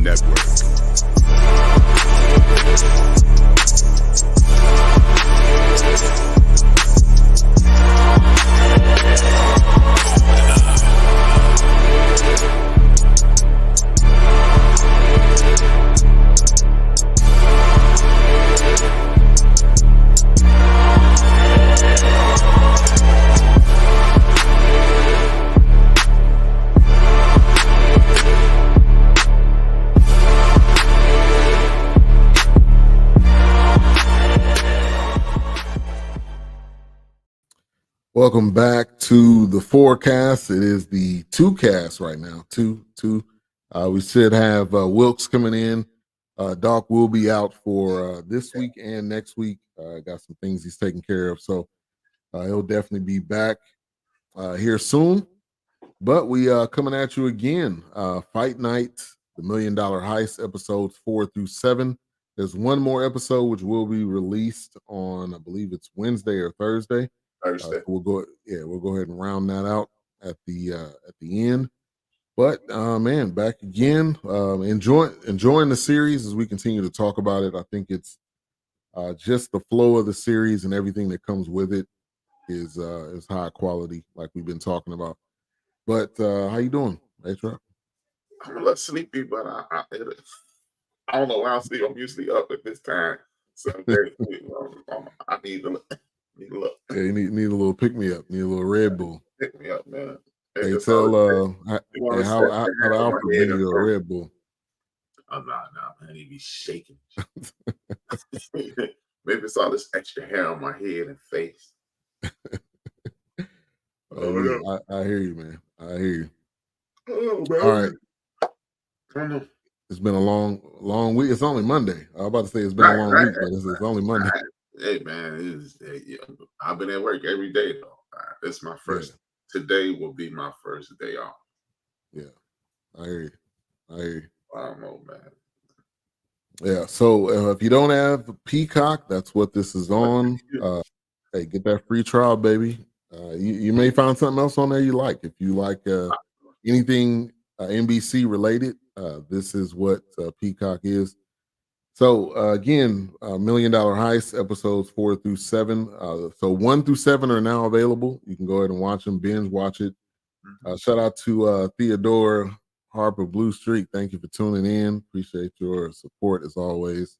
Network. Welcome back to the forecast. It is the two cast right now. Two. We should have Wilkes coming in. Doc will be out for this week and next week. Got some things he's taking care of, so he'll definitely be back here soon. But we coming at you again. Fight Night, the $1 Million Heist, episodes 4 through 7. There's one more episode which will be released on, I believe it's Wednesday or Thursday. So we'll go ahead and round that out at the end. But man, back again. Enjoying the series as we continue to talk about it. I think it's just the flow of the series and everything that comes with it is high quality, like we've been talking about. But how you doing, A-Trap? I'm a little sleepy, but I don't know why I'm sleeping. I'm usually up at this time. So I need to look. Yeah, you need a little pick me up. Need a little Red Bull. Pick me up, man. Hey, tell how Alfred bring you a Red Bull. I'm not now, man. He be shaking. Maybe it's all this extra hair on my head and face. I hear you, man. I hear you. Oh, man. All right. It's been a long week. It's only Monday. I was about to say it's been a long week, but it's only Monday. Hey, man, I've been at work every day, though. It's my first. Yeah. Today will be my first day off. Yeah, I hear you. I don't know, man. Yeah, so if you don't have Peacock, that's what this is on. Hey, get that free trial, baby. You may find something else on there you like. If you like anything NBC related, this is what Peacock is. So again, $1 Million Heist episodes 4 through 7. So 1 through 7 are now available. You can go ahead and watch them, binge watch it. Shout out to Theodore Harper Blue Streak. Thank you for tuning in. Appreciate your support as always.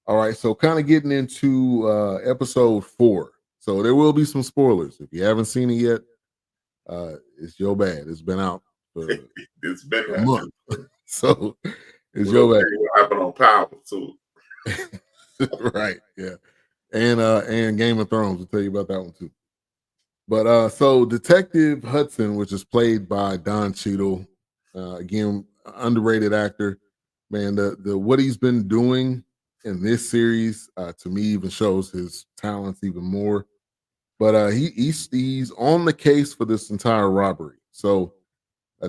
All right, so kind of getting into episode 4. So there will be some spoilers. If you haven't seen it yet, it's your bad. It's been out for a month. So it's your bad. What happened on Power too? Right, yeah. And Game of Thrones, will tell you about that one too. But so Detective Hudson, which is played by Don Cheadle, again, underrated actor. Man, the what he's been doing in this series to me even shows his talents even more. But he's on the case for this entire robbery. So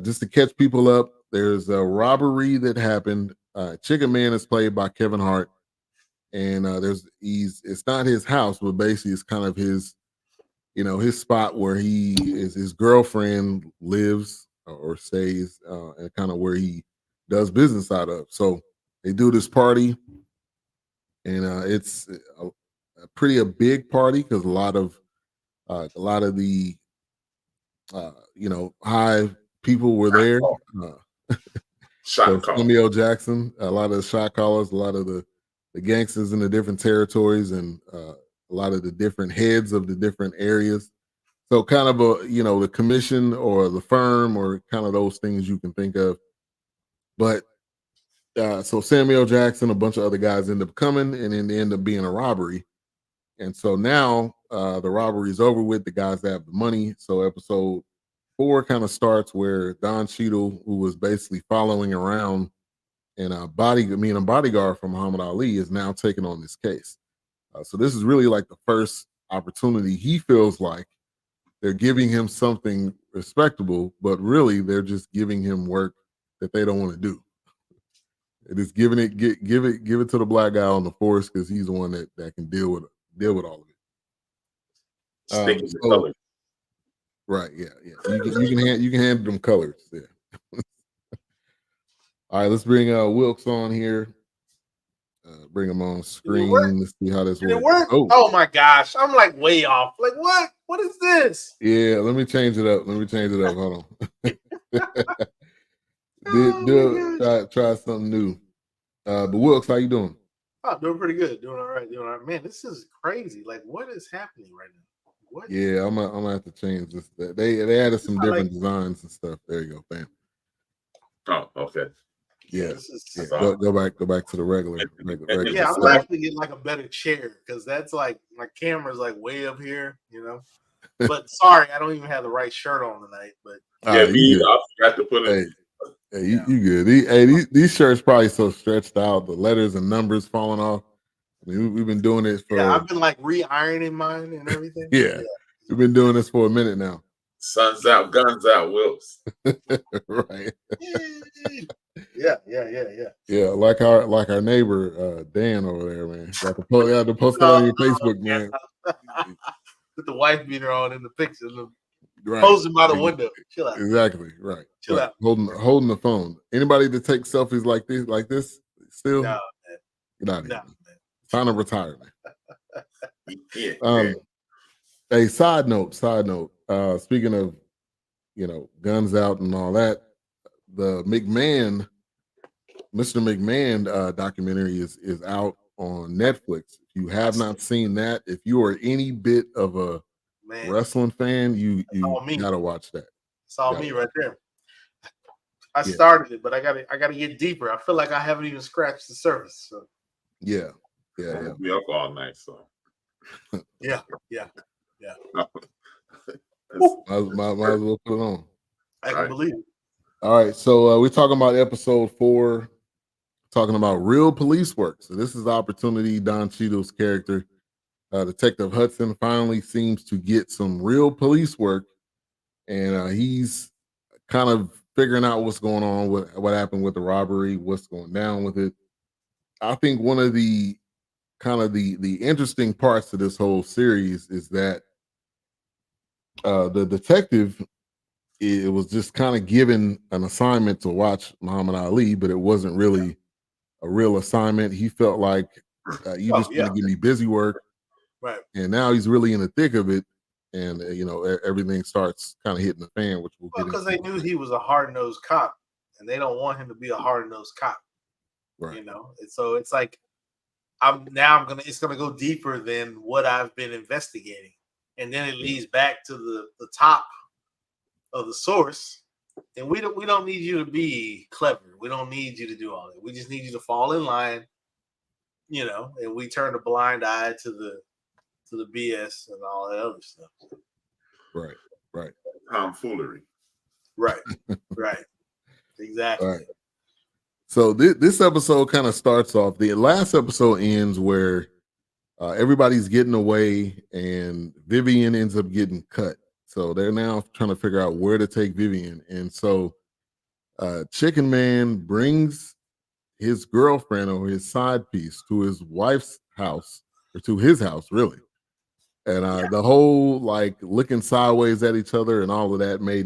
just to catch people up, there's a robbery that happened. Chicken Man is played by Kevin Hart, and it's not his house, but basically it's kind of his spot where his girlfriend lives or stays, and kind of where he does business out of. So they do this party, and it's a big party because a lot of the high people were there. So Samuel Jackson, a lot of the shot callers, a lot of the gangsters in the different territories, and a lot of the different heads of the different areas. So kind of the commission or the firm or kind of those things you can think of. But so Samuel Jackson, a bunch of other guys end up coming, and then they end up being a robbery. And so now the robbery is over with. The guys that have the money. So episode 4 kind of starts where Don Cheadle, who was basically following around and a bodyguard from Muhammad Ali, is now taking on this case. So this is really like the first opportunity he feels like they're giving him something respectable, but really they're just giving him work that they don't want to do. It is give it to the black guy on the force because he's the one that can deal with all of it. Right, yeah. You can handle them colors there. All right, let's bring Wilkes on here. Bring him on screen. Let's see how this works. Did it work? Oh my gosh, I'm like way off. Like what? What is this? Yeah, let me change it up. Hold on. Try something new. But Wilkes, how you doing? Oh, doing pretty good. Doing all right. Man, this is crazy. Like, what is happening right now? What? Yeah, I'm gonna have to change this. They added some different designs and stuff. There you go, bam. Oh, okay. Yeah. Go back to the regular. Yeah, I'm actually getting like a better chair because that's like my camera's like way up here, you know. But sorry, I don't even have the right shirt on tonight. But yeah, I forgot to put it. Hey, you good? These shirts probably so stretched out, the letters and numbers falling off. I mean, we've been doing this for. Yeah, I've been like re-ironing mine and everything. Yeah, we've been doing this for a minute now. Sun's out, guns out, Wilkes. Right. Yeah. Yeah, like our neighbor Dan over there, man. Got to post it on your Facebook, man. With the wife beater on in the picture, posing by the window. Chill out. Exactly, right. Chill out. Holding the phone. Anybody that takes selfies like this, still? No, man. Get out of here. Time to retire, man. Hey, side note. Speaking of, guns out and all that, the Mr. McMahon documentary is out on Netflix. If you have not seen that, if you are any bit of a wrestling fan, you gotta watch that. It's all me right there. I started it, but I gotta get deeper. I feel like I haven't even scratched the surface. So. Yeah. Be up all night, so. Yeah. Might as well put it on. I can believe it. All right, so we're talking about episode 4, talking about real police work. So this is the opportunity. Don Cheadle's character, Detective Hudson, finally seems to get some real police work, and he's kind of figuring out what's going on, what happened with the robbery, what's going down with it. I think one of the kind of the interesting parts of this whole series is that the detective, it was just kind of given an assignment to watch Muhammad Ali, but it wasn't really a real assignment. He felt like you just going to give me busy work, right? And now he's really in the thick of it, and everything starts kind of hitting the fan, which we'll get because they knew he was a hard-nosed cop, and they don't want him to be a hard-nosed cop, right? And so it's like it's gonna go deeper than what I've been investigating, and then it leads back to the top of the source, and we don't need you to be clever. We don't need you to do all that. We just need you to fall in line, and we turn a blind eye to the BS and all that other stuff. Right. Tomfoolery. Right. Exactly. Right. So this episode kind of starts off. The last episode ends where everybody's getting away, and Vivian ends up getting cut. So they're now trying to figure out where to take Vivian. And so Chicken Man brings his girlfriend or his side piece to his wife's house, or to his house, really. And the whole looking sideways at each other and all of that made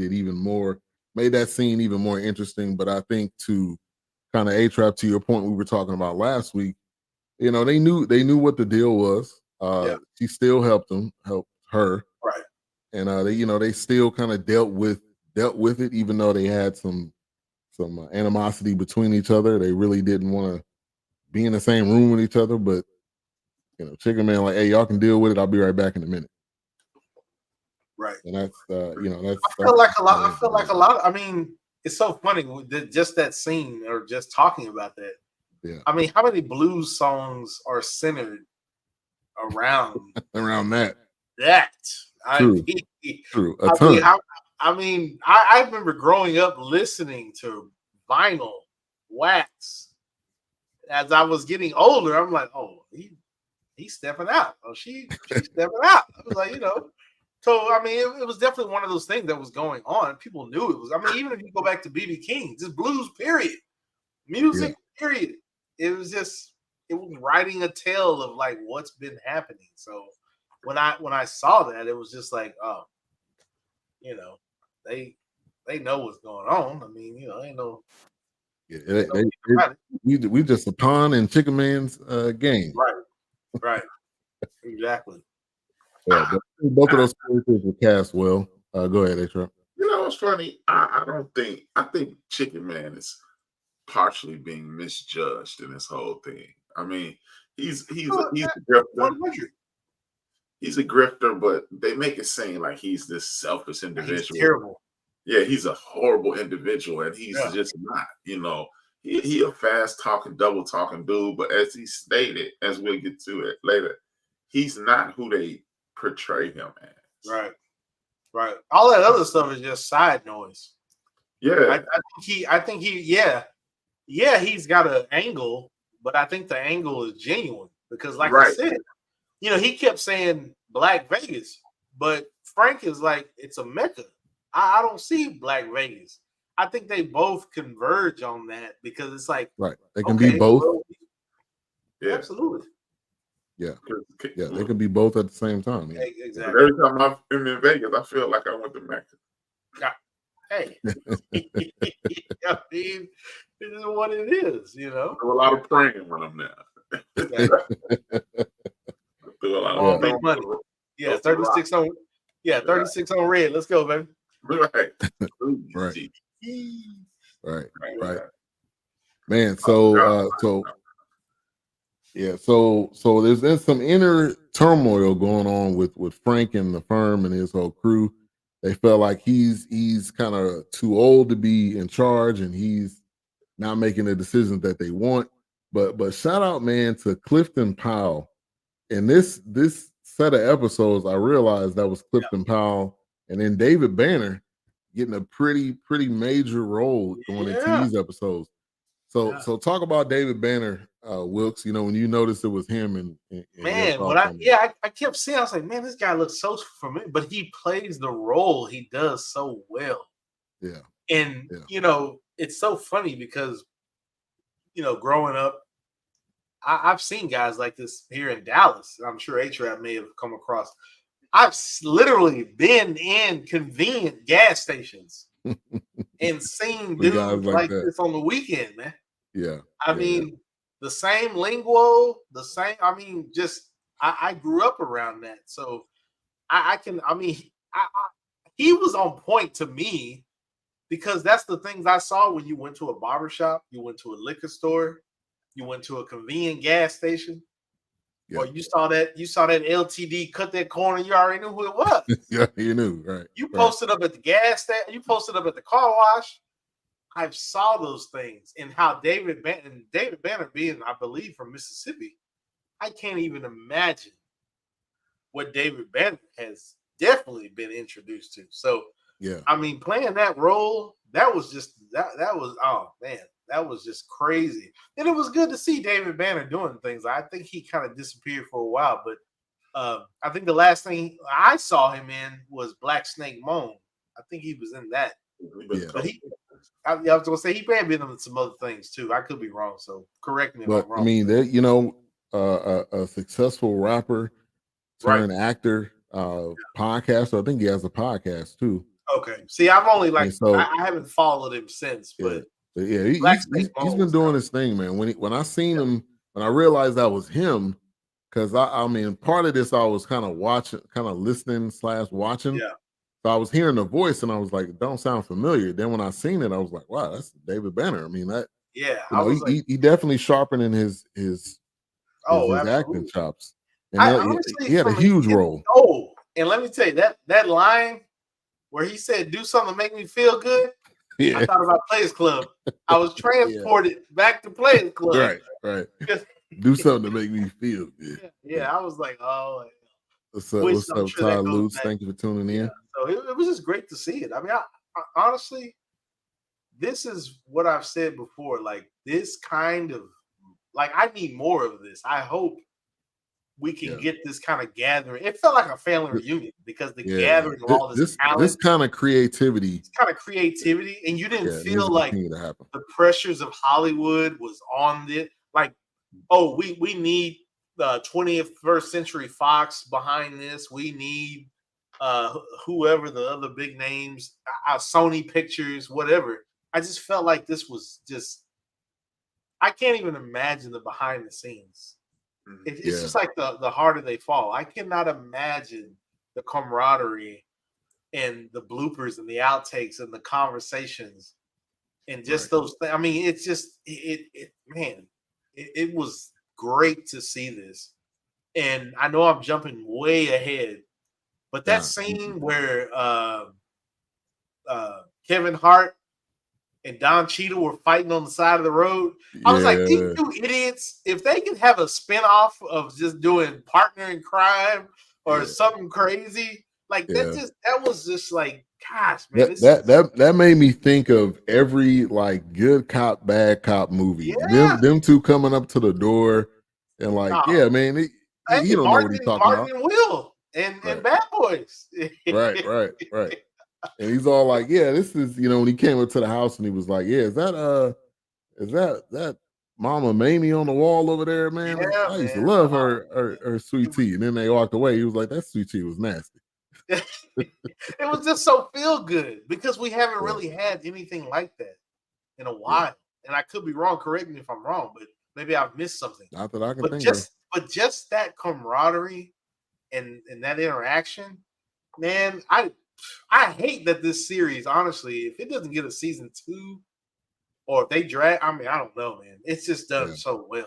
that scene even more interesting. But I think to kind of A-Trap, to your point we were talking about last week, they knew what the deal was. She still helped her. Right. And they still kind of dealt with it, even though they had some animosity between each other. They really didn't want to be in the same room with each other. But Chicken Man, hey, y'all can deal with it. I'll be right back in a minute. Right. And that's I feel like a lot. I mean, it's so funny just that scene, or just talking about that. Yeah. I mean, how many blues songs are centered around that? True. A ton. I remember growing up listening to vinyl, wax. As I was getting older, I'm like, oh, he's stepping out. Oh, she's stepping out. I was like, So I mean, it was definitely one of those things that was going on. People knew it was. I mean, even if you go back to BB King, just blues, period, music, period. It was writing a tale of what's been happening. So when I saw that, it was just like, oh, they know what's going on. I mean, ain't no Yeah, we just a pawn in Chicken Man's game. Right. Exactly. Yeah, but both of those characters were cast well. Go ahead, A-Trump. It's funny. I think Chicken Man is partially being misjudged in this whole thing. I mean, he's a grifter. 100. He's a grifter, but they make it seem like he's this selfish individual. He's terrible. Yeah, he's a horrible individual, and he's just not. He a fast talking, double talking dude. But as he stated, as we'll get to it later, he's not who they portray him as. Right. All that other stuff is just side noise. Yeah, I think he's got an angle, but I think the angle is genuine because, like I said, he kept saying Black Vegas, but Frank is like, it's a mecca. I don't see Black Vegas. I think they both converge on that because it's like, they can be both. Well, absolutely. Yeah, they can be both at the same time. Yeah. Exactly. Every time I'm in Vegas, I feel like I went to Mecca. Hey, I mean, it is what it is, I do a lot of praying when I'm there. Do a lot of make money. Yeah, 36 on. Yeah, 36 on red. Let's go, baby. Right. Man, so there's been some inner turmoil going on with Frank and the firm and his whole crew. They felt like he's kind of too old to be in charge, and he's not making the decisions that they want. But shout out, man, to Clifton Powell. In this set of episodes, I realized that was Clifton Powell, and then David Banner getting a pretty major role going into these episodes. So talk about David Banner, Wilkes. When you noticed it was him and man, I kept seeing, I was like, man, this guy looks so familiar, but he plays the role he does so well. Yeah. And it's so funny because growing up, I've seen guys like this here in Dallas. I'm sure A-Trap may have come across. I've literally been in convenient gas stations and seen dudes like this on the weekend, man. Yeah. I mean, the same lingo, I grew up around that. So he was on point to me because that's the things I saw when you went to a barbershop, you went to a liquor store, you went to a convenient gas station. Or you saw that LTD cut that corner, you already knew who it was. Yeah, you knew, right? You posted up at the gas station, you posted up at the car wash. I saw those things, and how David Banner being, I believe, from Mississippi, I can't even imagine what David Banner has definitely been introduced to. So, playing that role, that was just that was, oh man, that was just crazy. And it was good to see David Banner doing things. I think he kind of disappeared for a while, but I think the last thing I saw him in was Black Snake Moan. I think he was in that. Yeah. But I was going to say he may have been in some other things too. I could be wrong, so correct me if I'm wrong. I mean, a successful rapper turned actor, podcaster. I think he has a podcast too. Okay. See, I've only I haven't followed him since, but he's been doing his thing, man. When I seen him, when I realized that was him, because I mean, part of this I was kind of listening / watching. Yeah. So I was hearing the voice, and I was like, it don't sound familiar. Then when I seen it, I was like, wow, that's David Banner. I mean, that he definitely sharpening his acting chops. And he had a huge role. Oh, and let me tell you that line where he said, "Do something to make me feel good." I thought about Players Club. I was transported back to Players Club. Right. Do something to make me feel good. Yeah. I was like, oh. What's up, Ty Lutz? Thank you for tuning in. So it was just great to see it. I mean, I honestly, this is what I've said before. Like this kind of, I need more of this. I hope we can get this kind of gathering. It felt like a family reunion because the gathering of all this talent, this kind of creativity, and you didn't feel like the pressures of Hollywood was on it. Like, oh, we need the 21st Century Fox behind this. We need whoever the other big names, Sony Pictures, whatever. I just felt like this was just I can't even imagine the behind the scenes. It's Yeah. just like the harder they fall. I cannot imagine the camaraderie and the bloopers and the outtakes and the conversations and just those things. I mean, it's just it was great to see this. And I know I'm jumping way ahead, but that scene where Kevin Hart and Don Cheadle were fighting on the side of the road, I was like, these two idiots, if they could have a spinoff of just doing partner in crime or something crazy, like that was just like, gosh, man. That made me think of every like good cop, bad cop movie. Yeah. Them two coming up to the door and like, man, he don't know what he's talking about. Martin and Will and Bad Boys. Right. And he's all like, this is, when he came up to the house and he was like, is that Mama Mamie on the wall over there, man? Yeah, I used to love her sweet tea. And then they walked away. He was like, that sweet tea was nasty. It was just so feel good because we haven't really had anything like that in a while. And I could be wrong. Correct me if I'm wrong, but maybe I've missed something. Not that I can think of. But just that camaraderie and that interaction, man, I hate that this series, honestly, if it doesn't get a season 2 or if they drag, I mean, I don't know, man. It's just done so well.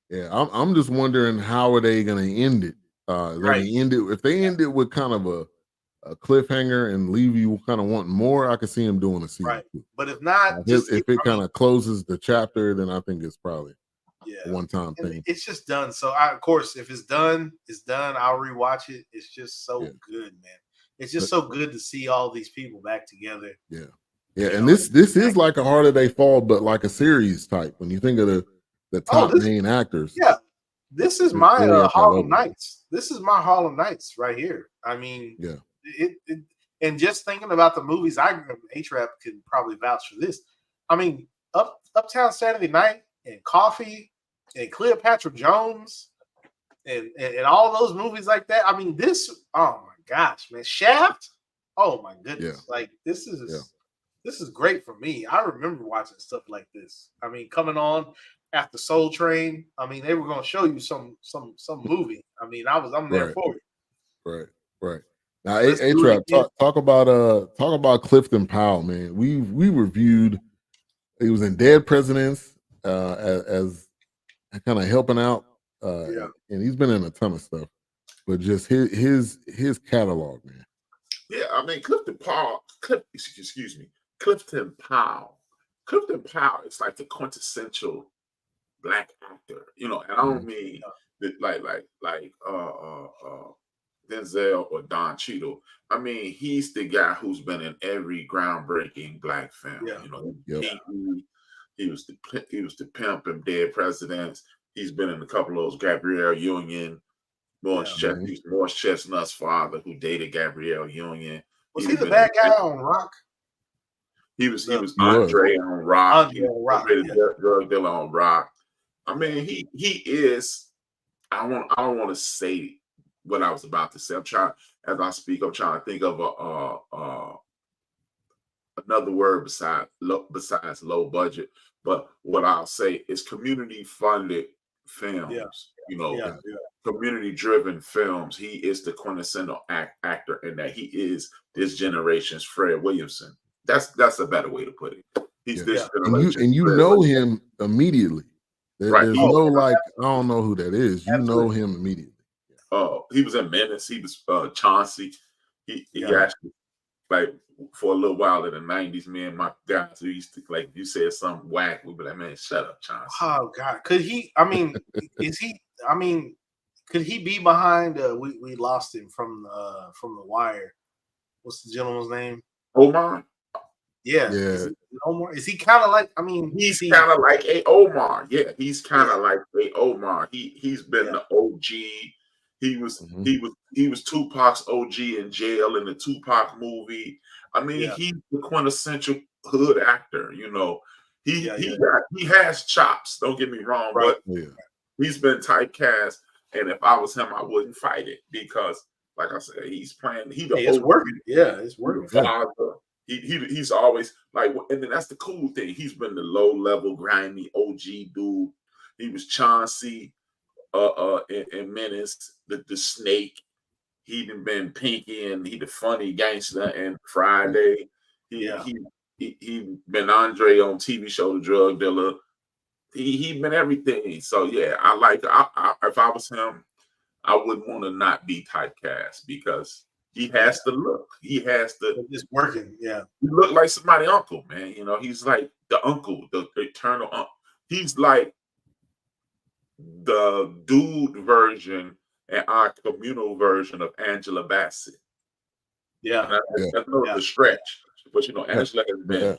Man. Yeah, I'm just wondering how are they going to end it? If they end it with kind of a cliffhanger and leave you kind of wanting more, I could see him doing a season 2. But if not, if it kind of closes the chapter, then I think it's probably a one-time thing. It's just done. So of course, if it's done, it's done. I'll rewatch it. It's just so good, man. It's just so good to see all these people back together. Yeah. And this is like a Harder They Fall, but like a series type. When you think of the top main actors. Yeah. This is my Harlem Nights. This is my Harlem Nights right here. I mean, it and just thinking about the movies, A-Trap could probably vouch for this. I mean, Uptown Saturday Night and Coffee and Cleopatra Jones and all those movies like that. I mean, this, oh my gosh, man. Shaft, oh my goodness. Like this is great for me. I remember watching stuff like this. I mean, coming on after Soul Train, I mean, they were going to show you some movie. I mean, I'm there for it. Right. Now, A-Trap, talk about Clifton Powell, man. We reviewed. He was in Dead Presidents as kind of helping out, and he's been in a ton of stuff. But just his catalog, man. Yeah, I mean Clifton Powell. Clifton Powell is like the quintessential Black actor, and I don't mean like Denzel or Don Cheadle. I mean, he's the guy who's been in every groundbreaking Black film. He was the pimp in Dead Presidents. He's been in a couple of those Gabrielle Union, Morris Chestnut's father, who dated Gabrielle Union. Was he the bad guy on Rock? He was Andre on Rock. Andre on Rock. Drug dealer on Rock. I mean, he is. I don't want to say what I was about to say. I'm trying to think of another word besides low budget. But what I'll say is community funded films. Community driven films. He is the quintessential actor in that. He is this generation's Fred Williamson. That's a better way to put it. He's this generation. And you know him immediately. There's no like, I don't know who that is. You know him immediately. He was in Menace. He was Chauncey. He actually, like, for a little while in the 90s, me and my guys who used to, like, you said something whack, we'd be like, man, shut up, Chauncey. Oh God. Could he could he be behind we lost him from the Wire. What's the gentleman's name? Omar? Yeah. Is it Omar? Is he kind of like, I mean, he's kind of like a Omar. Yeah, he's kind of like a Omar. He's been the OG. He was Tupac's OG in jail in the Tupac movie. I mean, he's the quintessential hood actor. He has chops. Don't get me wrong, but he's been typecast. And if I was him, I wouldn't fight it because, like I said, he's playing. It's working. Yeah, it's working. Father, He's always like, and then that's the cool thing. He's been the low level, grimy OG dude. He was Chauncey, in Menace, the Snake. He done been Pinky, and he the funny gangster in Friday. He been Andre on TV show, The Drug Dealer. He been everything. So yeah, if I was him, I wouldn't want to not be typecast because he has to look. He has to. It's working. Yeah. He look like somebody's uncle, man. You know, he's like the uncle, the eternal uncle. He's like the dude version and our communal version of Angela Bassett. Yeah. That's a stretch. But, Angela has been,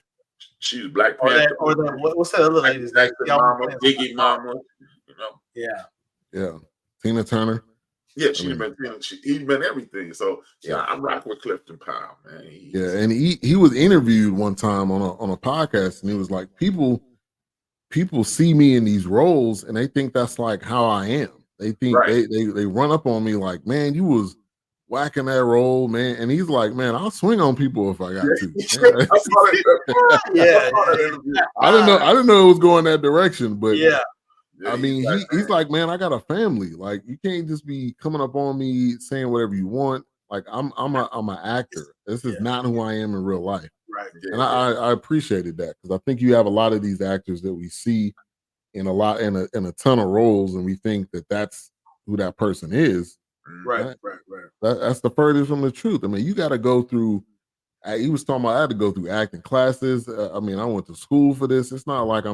she's Black Panther. What's that other lady's name? Mama, Biggie Mama, Yeah. Tina Turner. Yeah, he's been everything. So I'm rocking with Clifton Powell, man. And he was interviewed one time on a podcast, and he was like, people see me in these roles, and they think that's like how I am. They think they run up on me like, man, you was whacking that role, man. And he's like, man, I'll swing on people if I got to. I didn't know it was going that direction, but I mean, he's like, man, I got a family. Like, you can't just be coming up on me saying whatever you want. Like, I'm an actor. This is not who I am in real life. Right. And I appreciated that, because I think you have a lot of these actors that we see in a ton of roles, and we think that that's who that person is. Right. That's the furthest from the truth. I mean, you got to go through. He was talking about I had to go through acting classes. I mean, I went to school for this. It's not like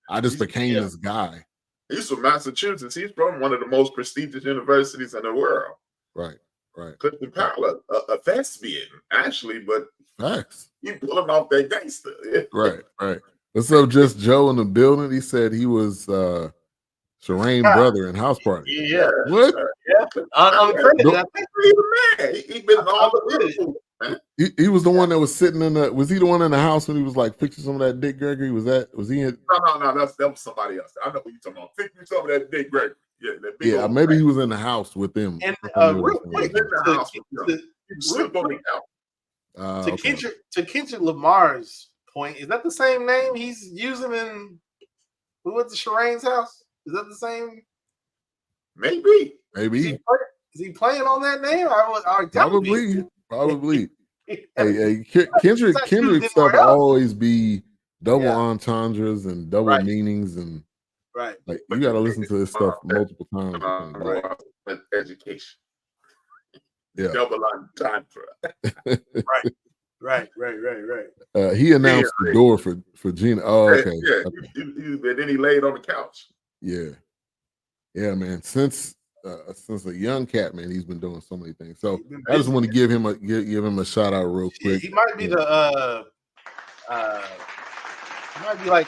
I just became this guy. He's from Massachusetts. He's from one of the most prestigious universities in the world. Right. Clifton Powell, a thespian, actually, but facts. He pulling off that gangster. Right. What's up, Just Joe in the building? He said he was Shireen brother in House Party. Yeah. What? Yeah. Uncredited. He been all the He was the one that was sitting was he the one in the house when he was like fixing some of that Dick Gregory? Was he in? No, that was somebody else. I know what you're talking about. Fixing some of that Dick Gregory. Yeah, maybe he was in the house with them. And real quick, to Kendrick Lamar's point, is that the same name he's using in who went to Shireen's house? Is that the same? Maybe. Is he playing on that name? Probably. Hey, Kendrick stuff always be double entendres and double meanings, and like you got to listen to this stuff multiple times. Education. Yeah. Double entendre. Right. He announced the door for Gina. Oh, okay. Yeah. And then he laid on the couch. Yeah, man. Since a young cat, man, he's been doing so many things. So I just want to give him a shout out real quick. He might be he might be like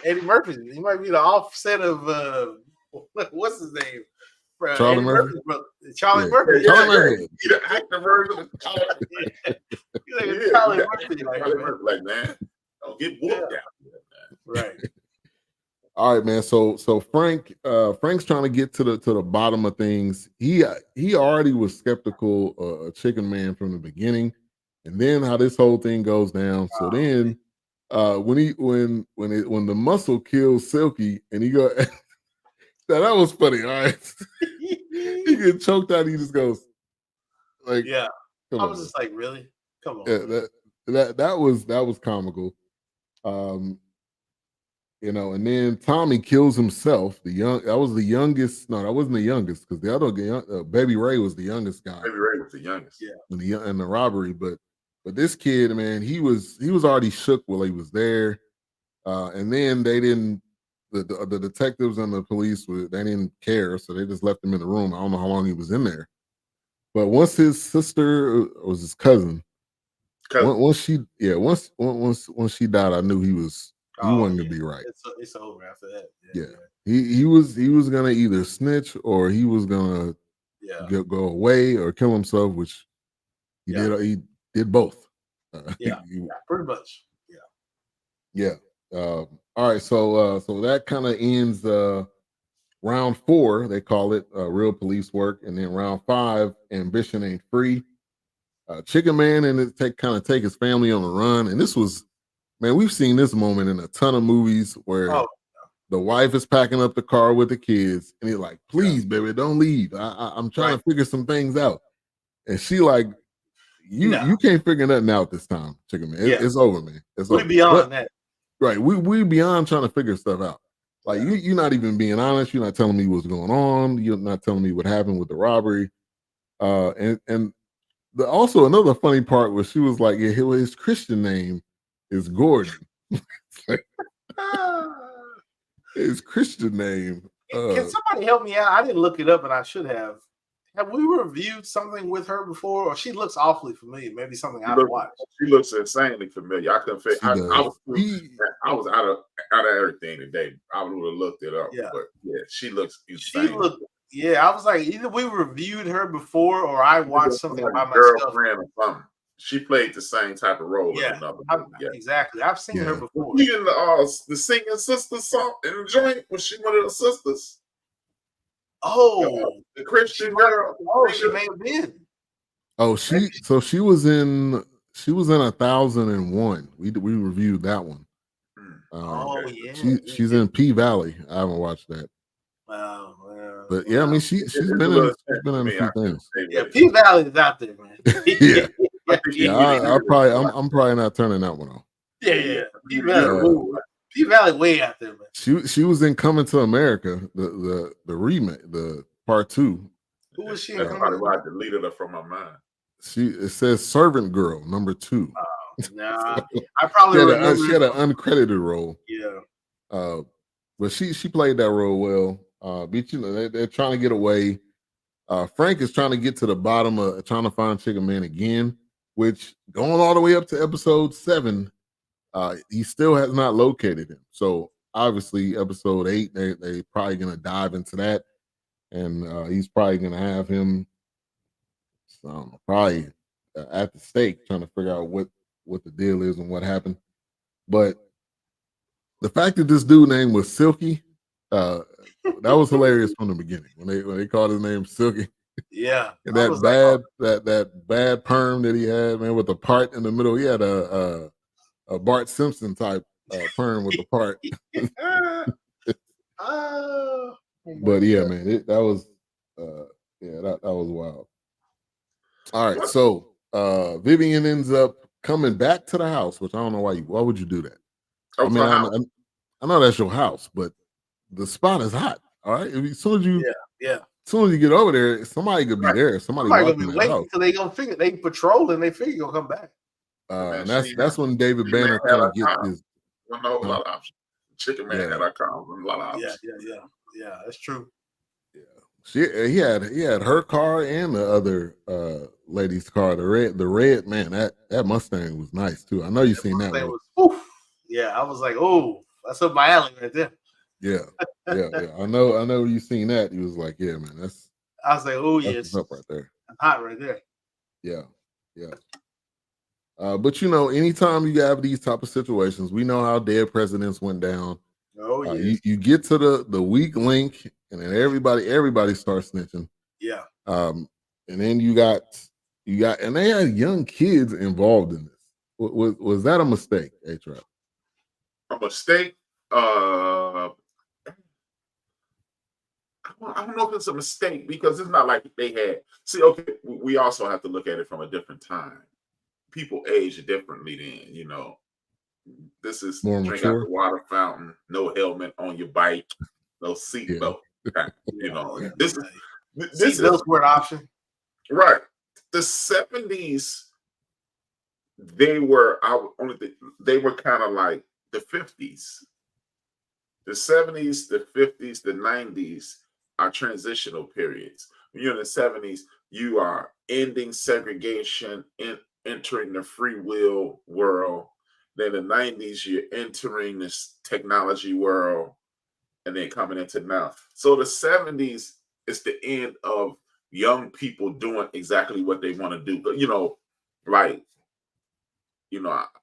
Eddie Murphy. He might be the offset of what's his name? Charlie Murphy. Charlie Murphy. Charlie Murphy. He's the actor version of Charlie Murphy. Charlie Murphy. Like, man, don't get whooped out. Right. All right, man. So Frank's trying to get to the bottom of things. He already was skeptical of Chicken Man from the beginning, and then how this whole thing goes down. So then, when the muscle kills Silky, and he go, that was funny. All right, he get choked out. He just goes, like, I was just like, really? Come on. Yeah, that was comical. And then Tommy kills himself. That was the youngest. No, that wasn't the youngest, because the other Baby Ray was the youngest guy. Baby Ray was the youngest. Yeah. In the robbery, but this kid, man, he was already shook while he was there. And then they didn't. The detectives and the police they didn't care, so they just left him in the room. I don't know how long he was in there. But once his sister was his cousin. Once she died, I knew he wasn't gonna be right. It's over after that. Yeah. He was gonna either snitch or he was gonna go away or kill himself, which he did. He did both. Pretty much. Yeah. All right. So that kind of ends round 4. They call it real police work, and then round 5, Ambition Ain't Free. Chicken Man and it take his family on a run. And this was, man, we've seen this moment in a ton of movies where the wife is packing up the car with the kids, and he's like, "Please, baby, don't leave. I'm trying to figure some things out." And she like, "You can't figure nothing out this time, Chicken Man. It's over, man. It's over. Beyond that." Right. We beyond trying to figure stuff out. Like you're not even being honest. You're not telling me what's going on. You're not telling me what happened with the robbery. Also another funny part was she was like, his Christian name is Gordon. His Christian name. Can somebody help me out? I didn't look it up, and I should have. Have we reviewed something with her before? Or she looks awfully familiar. Maybe something I've watched. She looks insanely familiar. I couldn't figure. I was out of everything today. I would have looked it up. Yeah, but she looks insane. I was like, either we reviewed her before, or I watched something by myself. Girlfriend or something. She played the same type of role in another movie. Exactly. I've seen her before. She in the singing sister song in the joint was she one of the sisters? Oh, the Christian girl. She may have been. Oh, she was in 1001. We reviewed that one. She's in P Valley. I haven't watched that. Wow. But I mean she's been in a few things. Yeah, P Valley is out there, man. I'm probably not turning that one on. Yeah. P Valley way out there, man. She was in Coming to America, the remake, the part 2. Who was she? That's probably why I deleted her from my mind. It says Servant Girl number 2. Nah, I probably she had an uncredited role. Yeah. But she played that role well. But they're trying to get away. Frank is trying to get to the bottom of trying to find Chicken Man again, which going all the way up to episode 7, he still has not located him. So obviously episode 8, they probably gonna dive into that, and he's probably gonna have him probably at the stake trying to figure out what the deal is and what happened. But the fact that this dude name was Silky, that was hilarious from the beginning when they called his name Silky. Yeah, and that bad perm that he had, man, with the part in the middle. He had a Bart Simpson type perm with the part. But yeah, man, that was wild. All right, so Vivian ends up coming back to the house, which I don't know why would you do that? I mean, I know that's your house, but the spot is hot. All right, as soon as you get over there, somebody could be there. Somebody gonna be waiting until they gonna figure they patrolling. They figure you'll come back. And that's when David Banner kind of gets his. A lot of options. Chicken Man had a lot of options. Yeah, that's true. Yeah, he had her car and the other lady's car. The red man. That Mustang was nice too. I know you've seen that one. Yeah, I was like, oh, that's up my alley right there. Yeah. I know you've seen that. He was like, yeah, man, that's. I was like, oh yes, up right there. Hot right there. Yeah. But anytime you have these type of situations, we know how dead presidents went down. Oh yeah. You get to the weak link, and then everybody starts snitching. Yeah. And then you got, and they had young kids involved in this. Was that a mistake, A-Trap? A mistake? I don't know if it's a mistake because it's not like they had. See, okay, we also have to look at it from a different time. People age differently then, This is more drink mature. out the water fountain, no helmet on your bike, no seatbelt. This seatbelts were an option. Right. The 70s, they were kind of like the 50s. The 70s, the 50s, the 90s are transitional periods. When you're in the 70s, you are ending segregation, entering the free will world. Then in the 90s, you're entering this technology world, and then coming into now. So the 70s is the end of young people doing exactly what they want to do. But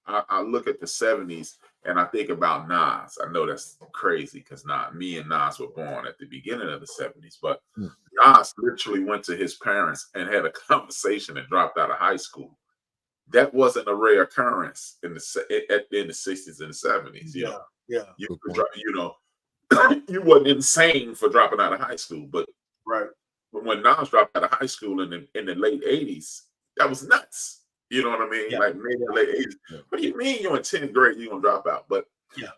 I look at the 70s And I think about Nas. I know that's crazy because me and Nas were born at the beginning of the 70s, but Nas literally went to his parents and had a conversation and dropped out of high school. That wasn't a rare occurrence in the 60s and the 70s. You know, you wasn't insane for dropping out of high school, but when Nas dropped out of high school in the late 80s, that was nuts. You know what I mean? Like maybe late 80s. What do you mean you're in 10th grade, you're gonna drop out? But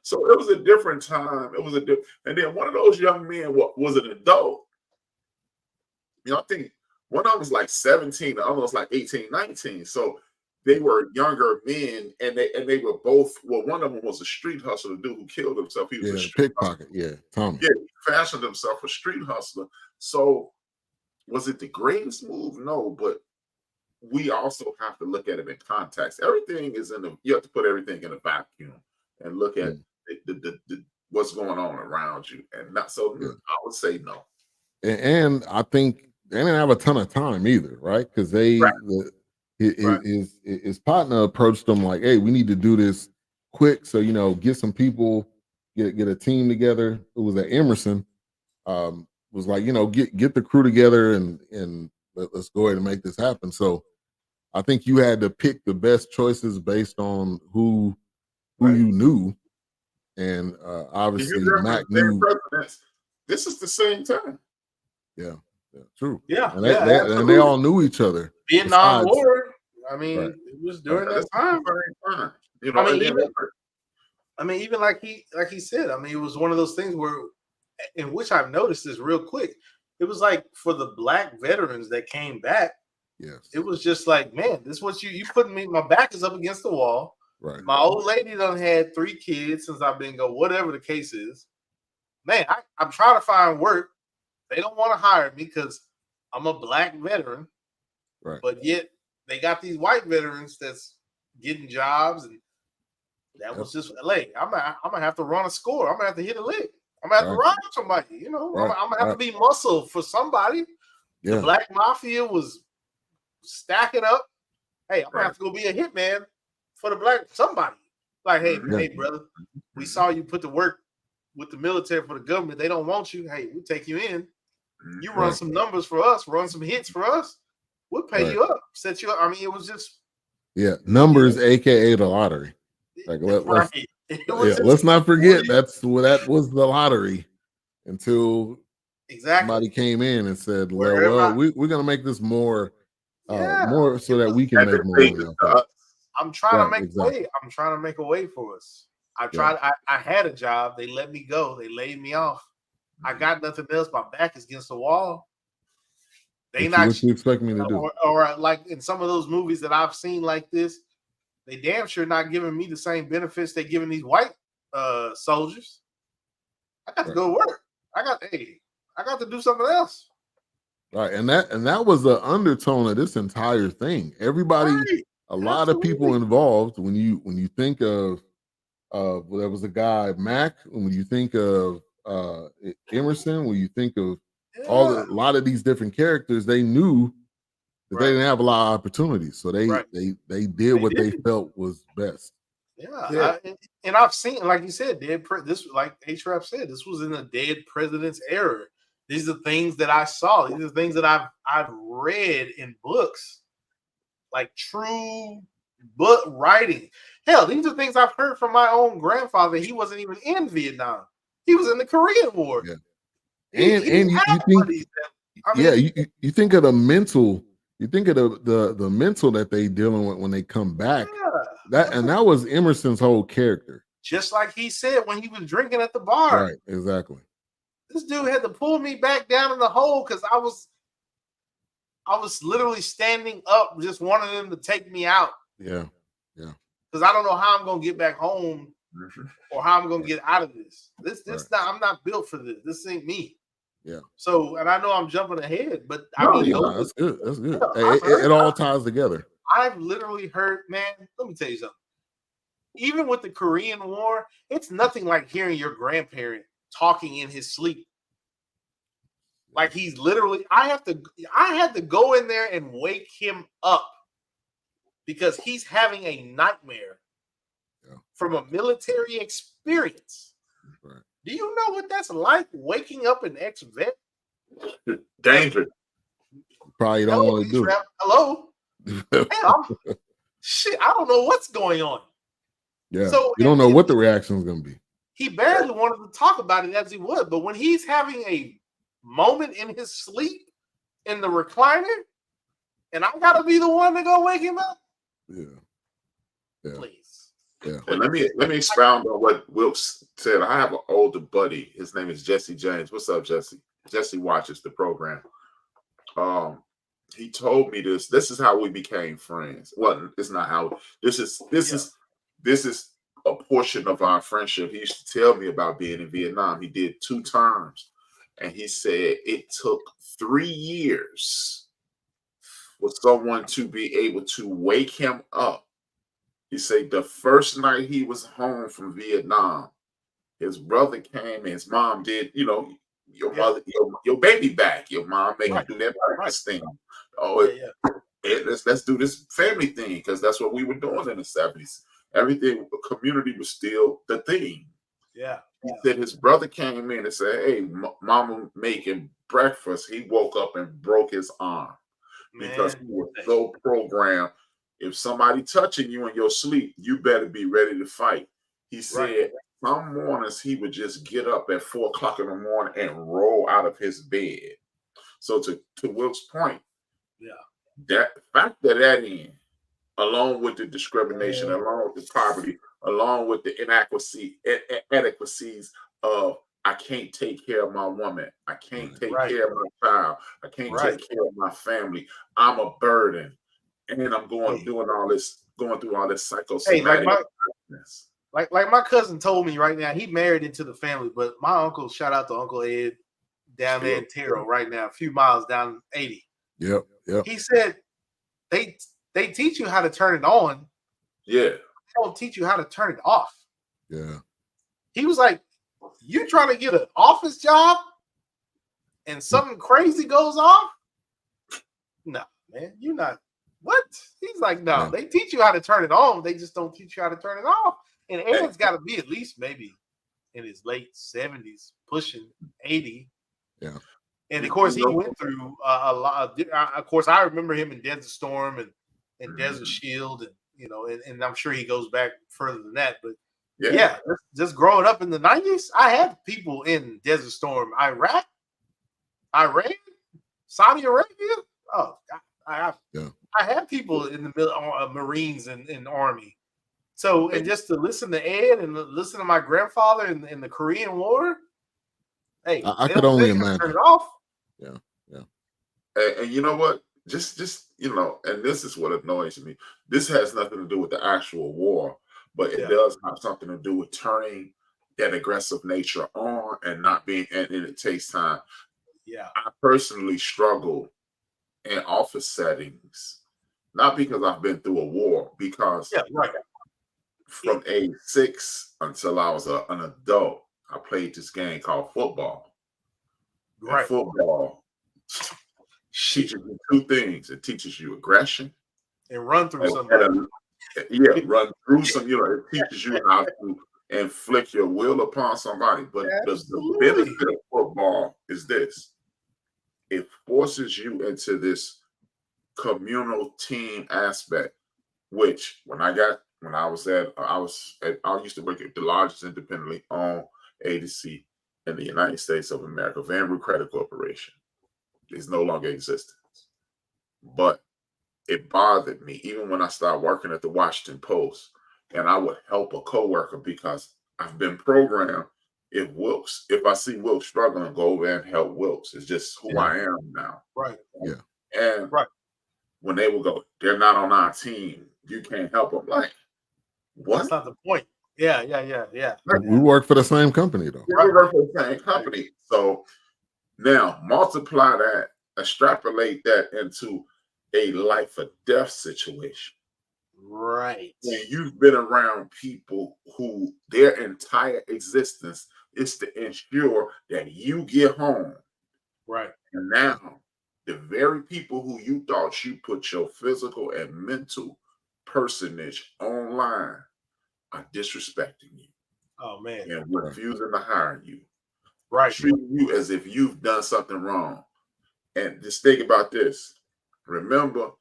so it was a different time. It was and then one of those young men was an adult. You know, I think one of them was like 17, the other was like 18, 19. So they were younger men, and they were both. Well, one of them was a street hustler dude who killed himself. He was a pickpocket. Tommy. Yeah, he fashioned himself a street hustler. So was it the greatest move? No, but we also have to look at it in context. Everything is you have to put everything in a vacuum and look at the what's going on around you. And not so I would say no. And I think they didn't have a ton of time either, right? Because his partner approached them like, hey, we need to do this quick. So, get some people, get a team together. It was at Emerson. Was like, get the crew together and let's go ahead and make this happen. So I think you had to pick the best choices based on who you knew. And obviously Mac knew. This is the same time. Yeah, true. Yeah. And they all knew each other. Vietnam War. I mean, it was during that time. You know, even like he said, I mean, it was one of those things where, in which I've noticed this real quick. It was like for the Black veterans that came back. Yes. It was just like, man, this is what you putting me. My back is up against the wall. Right. My old lady done had 3 kids since I've been going, whatever the case is. Man, I'm trying to find work. They don't want to hire me because I'm a Black veteran. Right. But yet they got these white veterans that's getting jobs, and that was just LA. I'm gonna have to run a score. I'm gonna have to hit a lick. I'm gonna have to run with somebody. I'm gonna have to be muscle for somebody. Yeah. The Black Mafia was stacking up. Hey, I'm gonna have to go be a hitman for the Black somebody. Like, hey, brother, we saw you put the work with the military for the government. They don't want you. Hey, we'll take you in. You run some numbers for us, run some hits for us. We'll pay you up, set you up. I mean, it was just numbers, aka the lottery. Like let's not forget that was the lottery until somebody came in and said, well, we're gonna make this more so that we can make more money. I'm trying to make a way. I'm trying to make a way for us. I tried. I had a job. They let me go. They laid me off. I got nothing else. My back is against the wall. What you expect me to do? Or like in some of those movies that I've seen like this, they damn sure not giving me the same benefits they're giving these white soldiers. I got to go to work. I got to do something else. Right, and that was the undertone of this entire thing. Everybody, a lot of people involved. When you think of there was a guy Mac. When you think of Emerson, when you think of a lot of these different characters, they knew that they didn't have a lot of opportunities, so they did what they felt was best. And I've seen, like you said, this, like H-Rap said, this was in the dead president's era. These are things that I saw. These are things that I've read in books, like true book writing. Hell, these are things I've heard from my own grandfather. He wasn't even in Vietnam. He was in the Korean War. Yeah. And you think of the mental. You think of the mental that they dealing with when they come back. Yeah. That was Emerson's whole character. Just like he said when he was drinking at the bar. Right, exactly. This dude had to pull me back down in the hole because I was literally standing up, just wanting them to take me out. Yeah. Because I don't know how I'm gonna get back home or how I'm gonna get out of this. I'm not built for this. This ain't me. Yeah. So, and I know I'm jumping ahead, but that's good. That's good. It all ties together. I've literally heard, man. Let me tell you something. Even with the Korean War, it's nothing like hearing your grandparent talking in his sleep. Like he's literally, I had to go in there and wake him up because he's having a nightmare from a military experience. Right. Do you know what that's like? Waking up an ex-vet? Danger. Probably don't want to do it. Hello. Shit, I don't know what's going on. Yeah. So you don't know what the reaction is going to be. He barely wanted to talk about it as he would, but when he's having a moment in his sleep in the recliner, and I gotta be the one to go wake him up. Yeah. Please. Yeah. And let me expound on what Wilkes said. I have an older buddy. His name is Jesse James. What's up, Jesse? Jesse watches the program. He told me this. This is how we became friends. Well, it's not how. This is a portion of our friendship. He used to tell me about being in Vietnam. He did 2 terms, and he said it took 3 years for someone to be able to wake him up. He said the first night he was home from Vietnam, his brother came and his mom did, your mother, your baby back. Your mom make you do that breakfast thing. Let's do this family thing, because that's what we were doing in the 70s. Everything, community was still the thing. Yeah. He said his brother came in and said, "Hey, mama making breakfast." He woke up and broke his arm because he was so programmed. If somebody touching you in your sleep, you better be ready to fight. He said some mornings he would just get up at 4 o'clock in the morning and roll out of his bed. So to Wilk's point, that factor that in, along with the discrimination, along with the poverty, along with the inadequacies of I can't take care of my woman, I can't take care of my child, I can't take care of my family, I'm a burden, and I'm doing all this, going through all this psychosomatic. Like my cousin told me right now, he married into the family, but my uncle, shout out to Uncle Ed, down there in Terrell right now, a few miles down 80. Yep. He said they teach you how to turn it on. Yeah. They don't teach you how to turn it off. Yeah. He was like, you trying to get an office job and something crazy goes off? No, man, you're not. What? He's like, no, they teach you how to turn it on. They just don't teach you how to turn it off. And Ed's got to be at least maybe in his late 70s, pushing 80. Yeah. And of course, he went through a lot. Of course, I remember him in Desert Storm and Desert Shield, and I'm sure he goes back further than that. But just growing up in the 90s, I had people in Desert Storm, Iraq, Iran, Saudi Arabia. Oh, I had people in the Marines and Army. So, and just to listen to Ed and listen to my grandfather in the Korean War, hey, I could only imagine. Turn it off. Yeah. And you know what? Just and this is what annoys me. This has nothing to do with the actual war, but it does have something to do with turning that aggressive nature on and not being, and it takes time. Yeah. I personally struggle in office settings, not because I've been through a war, because from age 6 until I was an adult, I played this game called football. And football teaches you 2 things. It teaches you aggression and run through somebody. Run through some. It teaches you how to inflict your will upon somebody. But the benefit of football is this: it forces you into this communal team aspect. Which I used to work at the largest independently owned agency in the United States of America, Vanbrugh Credit Corporation. Is no longer existence. But it bothered me even when I started working at the Washington Post, and I would help a coworker because I've been programmed. If I see Wilkes struggling, go over and help Wilkes. It's just who I am now. Right. Yeah. And when they will go, they're not on our team. You can't help them. Like, what? That's not the point. Yeah. We work for the same company, though. We work for the same company. So now multiply that, extrapolate that into a life or death situation. Right. When you've been around people who their entire existence is to ensure that you get home. Right. And now the very people who you thought you put your physical and mental personage online are disrespecting you. Oh man. And refusing to hire you. Right. Treating you as if you've done something wrong. And just think about this. Remember,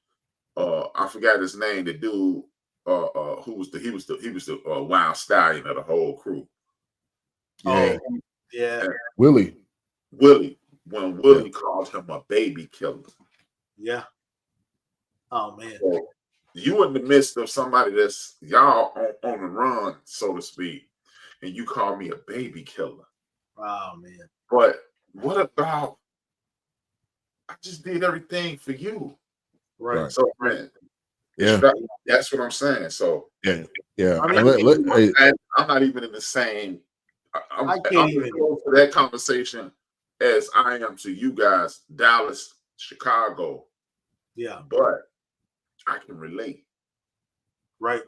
I forgot his name, the dude who was the wild stallion of the whole crew. Yeah. Yeah. Willie. When Willie called him a baby killer. Yeah. Oh man. So you in the midst of somebody that's y'all on the run, so to speak, and you call me a baby killer. Oh man. But what about I just did everything for you. Right. So man, that's what I'm saying. So yeah. I'm not even in the same. I'm as close to that conversation as I am to you guys, Dallas, Chicago. Yeah, but I can relate. Right.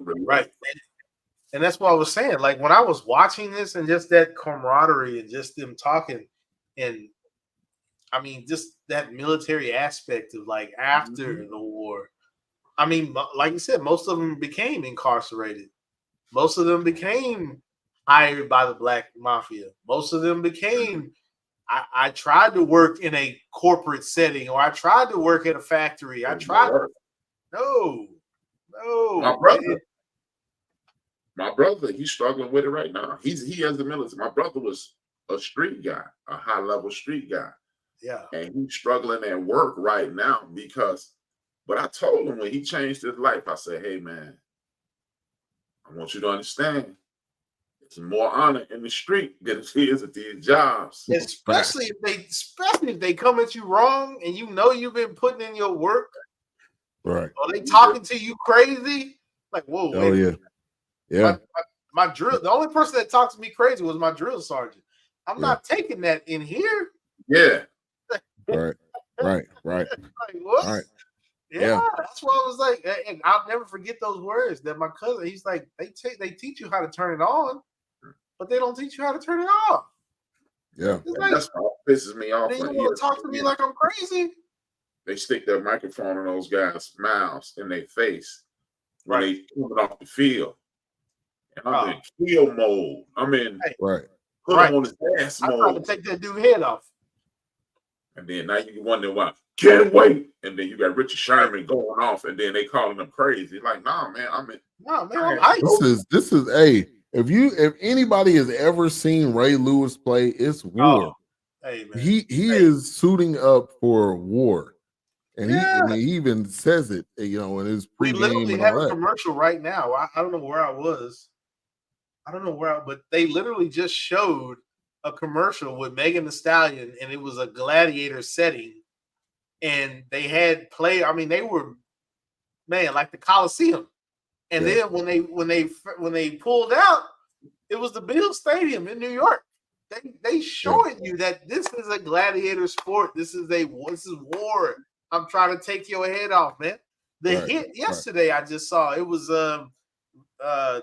And that's what I was saying. Like when I was watching this and just that camaraderie and just them talking, and I mean, just that military aspect of like after the war. I mean, like you said, most of them became incarcerated. Most of them became hired by the black mafia. Most of them became. I tried to work in a corporate setting, or I tried to work at a factory. I tried. No. My brother, he's struggling with it right now. He has the military. My brother was a street guy, a high level street guy. Yeah. And he's struggling at work right now but I told him when he changed his life, I said, hey man, I want you to understand it's more honor in the street than it is at these jobs. Especially if they come at you wrong and you know you've been putting in your work. Right. Are they talking to you crazy? Like, whoa. Oh, yeah. Yeah. My drill, the only person that talked to me crazy was my drill sergeant. I'm not taking that in here. Yeah. Right. Like, what? Right. Yeah, that's why I was like, and I'll never forget those words that my cousin, he's like, they teach you how to turn it on, but they don't teach you how to turn it off. Yeah. Like, that's what pisses me off. They don't want to talk to me like I'm crazy. They stick their microphone in those guys' mouths in their face when they coming off the field. And I'm in kill mode. I'm in put him on his ass mode. I'm trying to take that dude head off. And then now you wonder why. Can't wait. And then you got Richard Sherman going off, and then they calling him crazy. Like, nah, man, I'm this is if anybody has ever seen Ray Lewis play, it's war. Hey, man. He is suiting up for war. And he even says it, in his pregame. We literally have a commercial right now. I don't know where I was. But they literally just showed a commercial with Megan Thee Stallion, and it was a gladiator setting. And they had they were, like the Coliseum. And then when they pulled out, it was the Bill Stadium in New York. They showing you that this is a gladiator sport. This is war. I'm trying to take your head off, man. The hit yesterday I just saw, it was the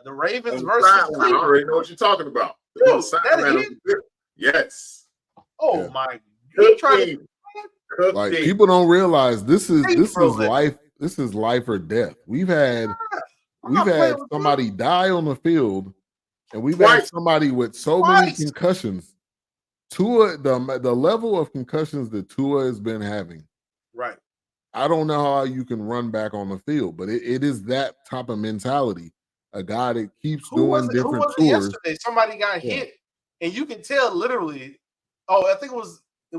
Ravens versus Cleveland. I already know what you're talking about. Yes. Oh my God. Like people don't realize this is life. This is life or death. We've had somebody die on the field, and we've had somebody with so many concussions. Tua, the level of concussions that Tua has been having. Right. I don't know how you can run back on the field, but it is that type of mentality. A guy that keeps doing different tours. Yesterday, somebody got hit, and you can tell literally. Oh, I think it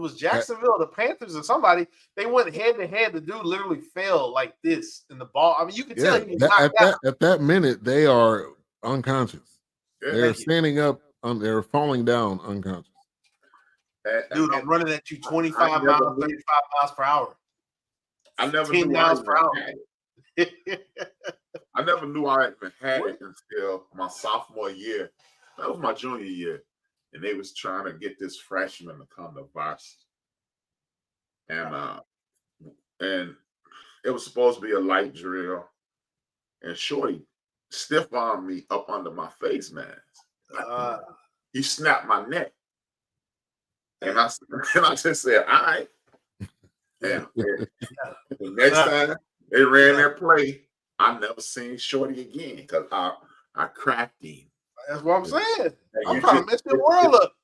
was Jacksonville, the Panthers, or somebody. They went head to head. The dude literally fell like this in the ball. I mean, you can tell he was knocked out. At that minute, they are unconscious. They're standing up. They're falling down unconscious. Dude, I'm running at you 25 miles, 35 miles per hour. I never 10 knew miles per hour. I never knew I even had it until my sophomore year. That was my junior year. And they was trying to get this freshman to come to varsity. And it was supposed to be a light drill. And Shorty stiff-armed me up under my face mask. He snapped my neck. And I just said, all right. And the next time they ran that play, I never seen Shorty again because I cracked him. That's what I'm saying. And I'm trying to mess your world up.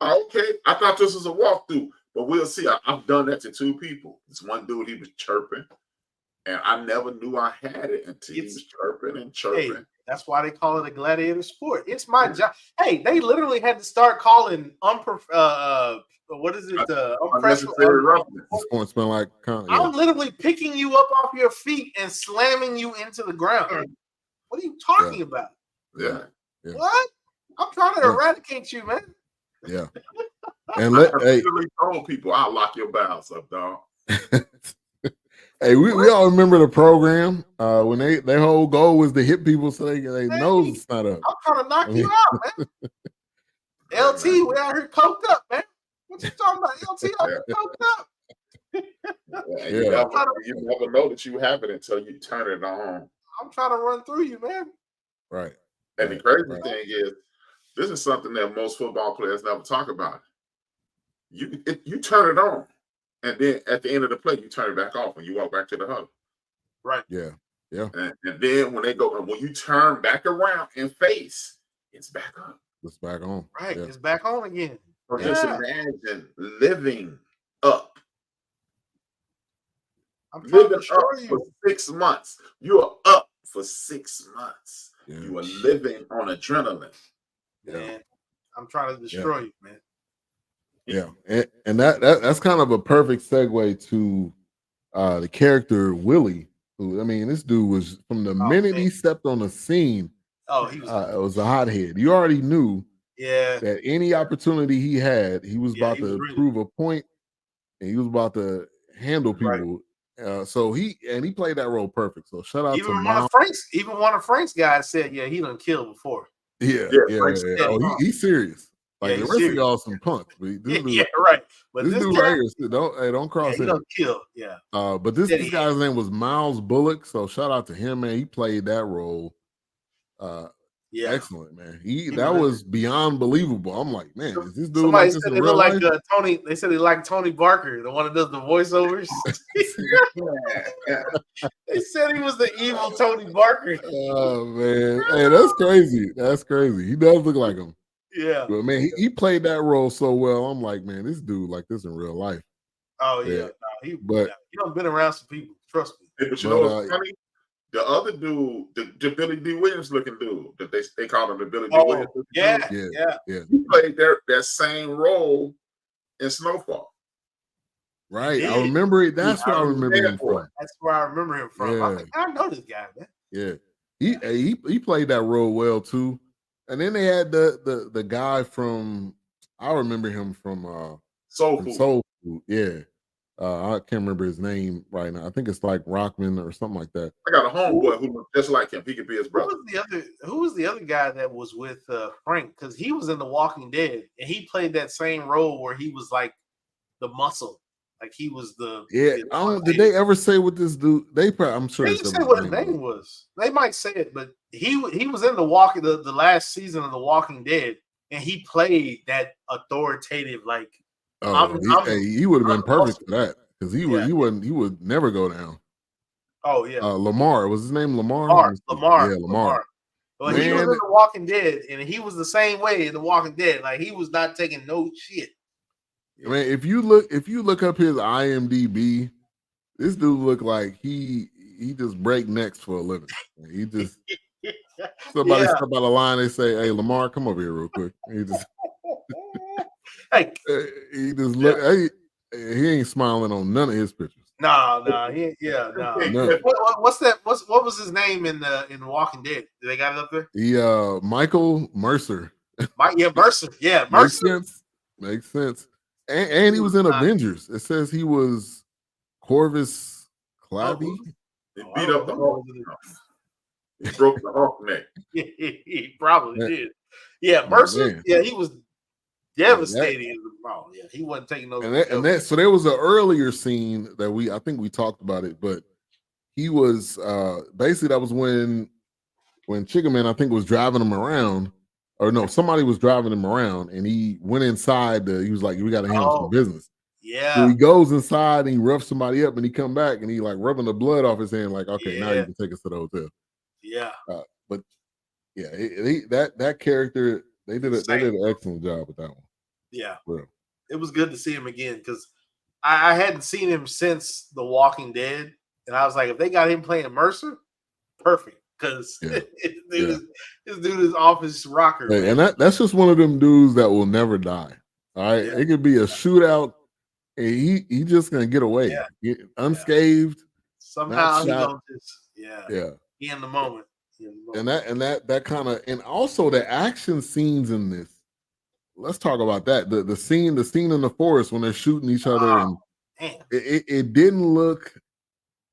Okay, I thought this was a walkthrough, but we'll see. I've done that to 2 people. This one dude, he was chirping, and I never knew I had it until he was chirping and chirping. Hey, that's why they call it a gladiator sport. It's my job. Hey, they literally had to start calling what is it? Unnecessary roughness. Sportsman like. I'm literally picking you up off your feet and slamming you into the ground. What are you talking about? Yeah. What? I'm trying to eradicate you, man. Yeah. And let told people I'll lock your bowels up, dog. Hey, we all remember the program when their whole goal was to hit people so they nose is not up. I'm trying to knock you out, man. LT, we out here coked up, man. What you talking about? LT out here coked up. You never know that you have it until you turn it on. I'm trying to run through you, man. Right. And the crazy thing is, this is something that most football players never talk about. You turn it on, and then at the end of the play, you turn it back off when you walk back to the huddle. Right. Yeah. Yeah. And then when you turn back around and face, it's back up. It's back on. Right. Yeah. It's back on again. So just imagine living up. I'm living up for 6 months. You are up for 6 months. Yeah. You are living on adrenaline. Man, I'm trying to destroy you, man. Yeah, and that's kind of a perfect segue to the character Willie, who, I mean, this dude was from the minute he stepped on the scene. He was it was a hothead. You already knew that any opportunity he had, he was about to prove a point, and he was about to handle people. Right. So he played that role perfect. So shout out to Miles. Even one of Frank's guys said, he done killed before. Yeah. Oh, he's serious. Like the rest of y'all some punks. But this dude, right. But this dude right here, don't cross him. He don't kill. Yeah. But this guy's name was Miles Bullock. So shout out to him, man. He played that role. Excellent, man. That was beyond believable. I'm like, man, is this dude somebody like this said in real life? Tony. They said they like Tony Barker, the one that does the voiceovers. They said he was the evil Tony Barker. Oh man, hey, that's crazy. That's crazy. He does look like him. Yeah, but man, he played that role so well. I'm like, man, this dude like this in real life. Oh yeah, he done been around some people. Trust me. But you know what's funny? The other dude, the Billy D. Williams looking dude, that they called him the Billy D. Williams. Yeah. He played that same role in Snowfall. Right. I remember it. That's where I remember him from. That's where I remember him from. I think I know this guy, man. Yeah. He played that role well too. And then they had the guy from, I remember him from Soul Food. Soul Food. Yeah. I can't remember his name right now. I think it's like Rockman or something like that. I got a homeboy who looks just like him. He could be his brother. Who was the other guy that was with Frank? Because he was in The Walking Dead, and he played that same role where he was like the muscle, like he was the. Yeah, did they ever say what this dude? I'm sure they didn't say what his name was. They might say it, but he was in the last season of The Walking Dead, and he played that authoritative like. He would have been perfect for that because he would never go down. Oh yeah, Lamar, was his name Lamar? Lamar. Yeah, Lamar. Well, he was in The Walking Dead, and he was the same way in The Walking Dead. Like he was not taking no shit. I mean, if you look up his IMDb, this dude look like he just break necks for a living. He just somebody step out of line, they say, "Hey, Lamar, come over here real quick." He just. He just look. He ain't smiling on none of his pictures. No. What's that? What was his name in The Walking Dead? Did they got it up there? Michael Mercer. Mercer. Yeah, Mercer. Makes sense. And he was in Avengers. It says he was Corvus Clappy. He beat up the Hulk. He broke the Hulk neck. He probably did. Yeah, Mercer. Yeah, he was. Devastating. He wasn't taking those. So there was an earlier scene that I think we talked about it, but he was basically that was when Chicken Man I think was driving him around, or no, somebody was driving him around, and he went inside. He was like, "We got to handle some business." Yeah. So he goes inside and he roughs somebody up, and he come back and he like rubbing the blood off his hand, like, "Okay, now you can take us to the hotel." Yeah. But Yeah, that character they did an excellent job with that one. Yeah, real. It was good to see him again because I hadn't seen him since The Walking Dead, and I was like, if they got him playing Mercer, perfect. Because this dude is off his rocker. Hey, and that's just one of them dudes that will never die. All right, it could be a shootout, and he just gonna get away unscathed. Somehow he gonna just be in the moment. And that kind of, and also the action scenes in this. Let's talk about that. The scene in the forest when they're shooting each other, and it didn't look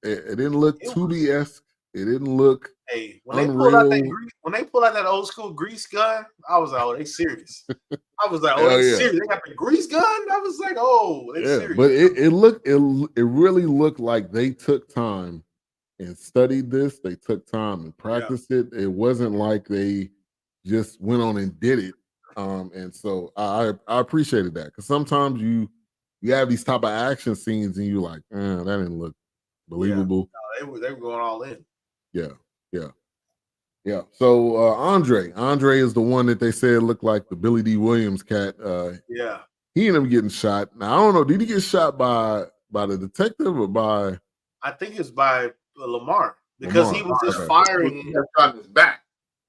2D-esque. It didn't look when unreal. They pulled out that old school grease gun, I was like, oh, they serious. I was like, oh, they serious. They got the grease gun. I was like, oh, they serious. But it really looked like they took time and studied this. They took time and practiced it. It wasn't like they just went on and did it. And so I appreciated that, because sometimes you have these type of action scenes and you're like, that didn't look believable. No, they were going all in. Yeah. So Andre is the one that they said looked like the Billy D. Williams cat. He ended up getting shot. Now I don't know. Did he get shot by the detective or by? I think it's by Lamar, because he was just firing. He got shot in his back.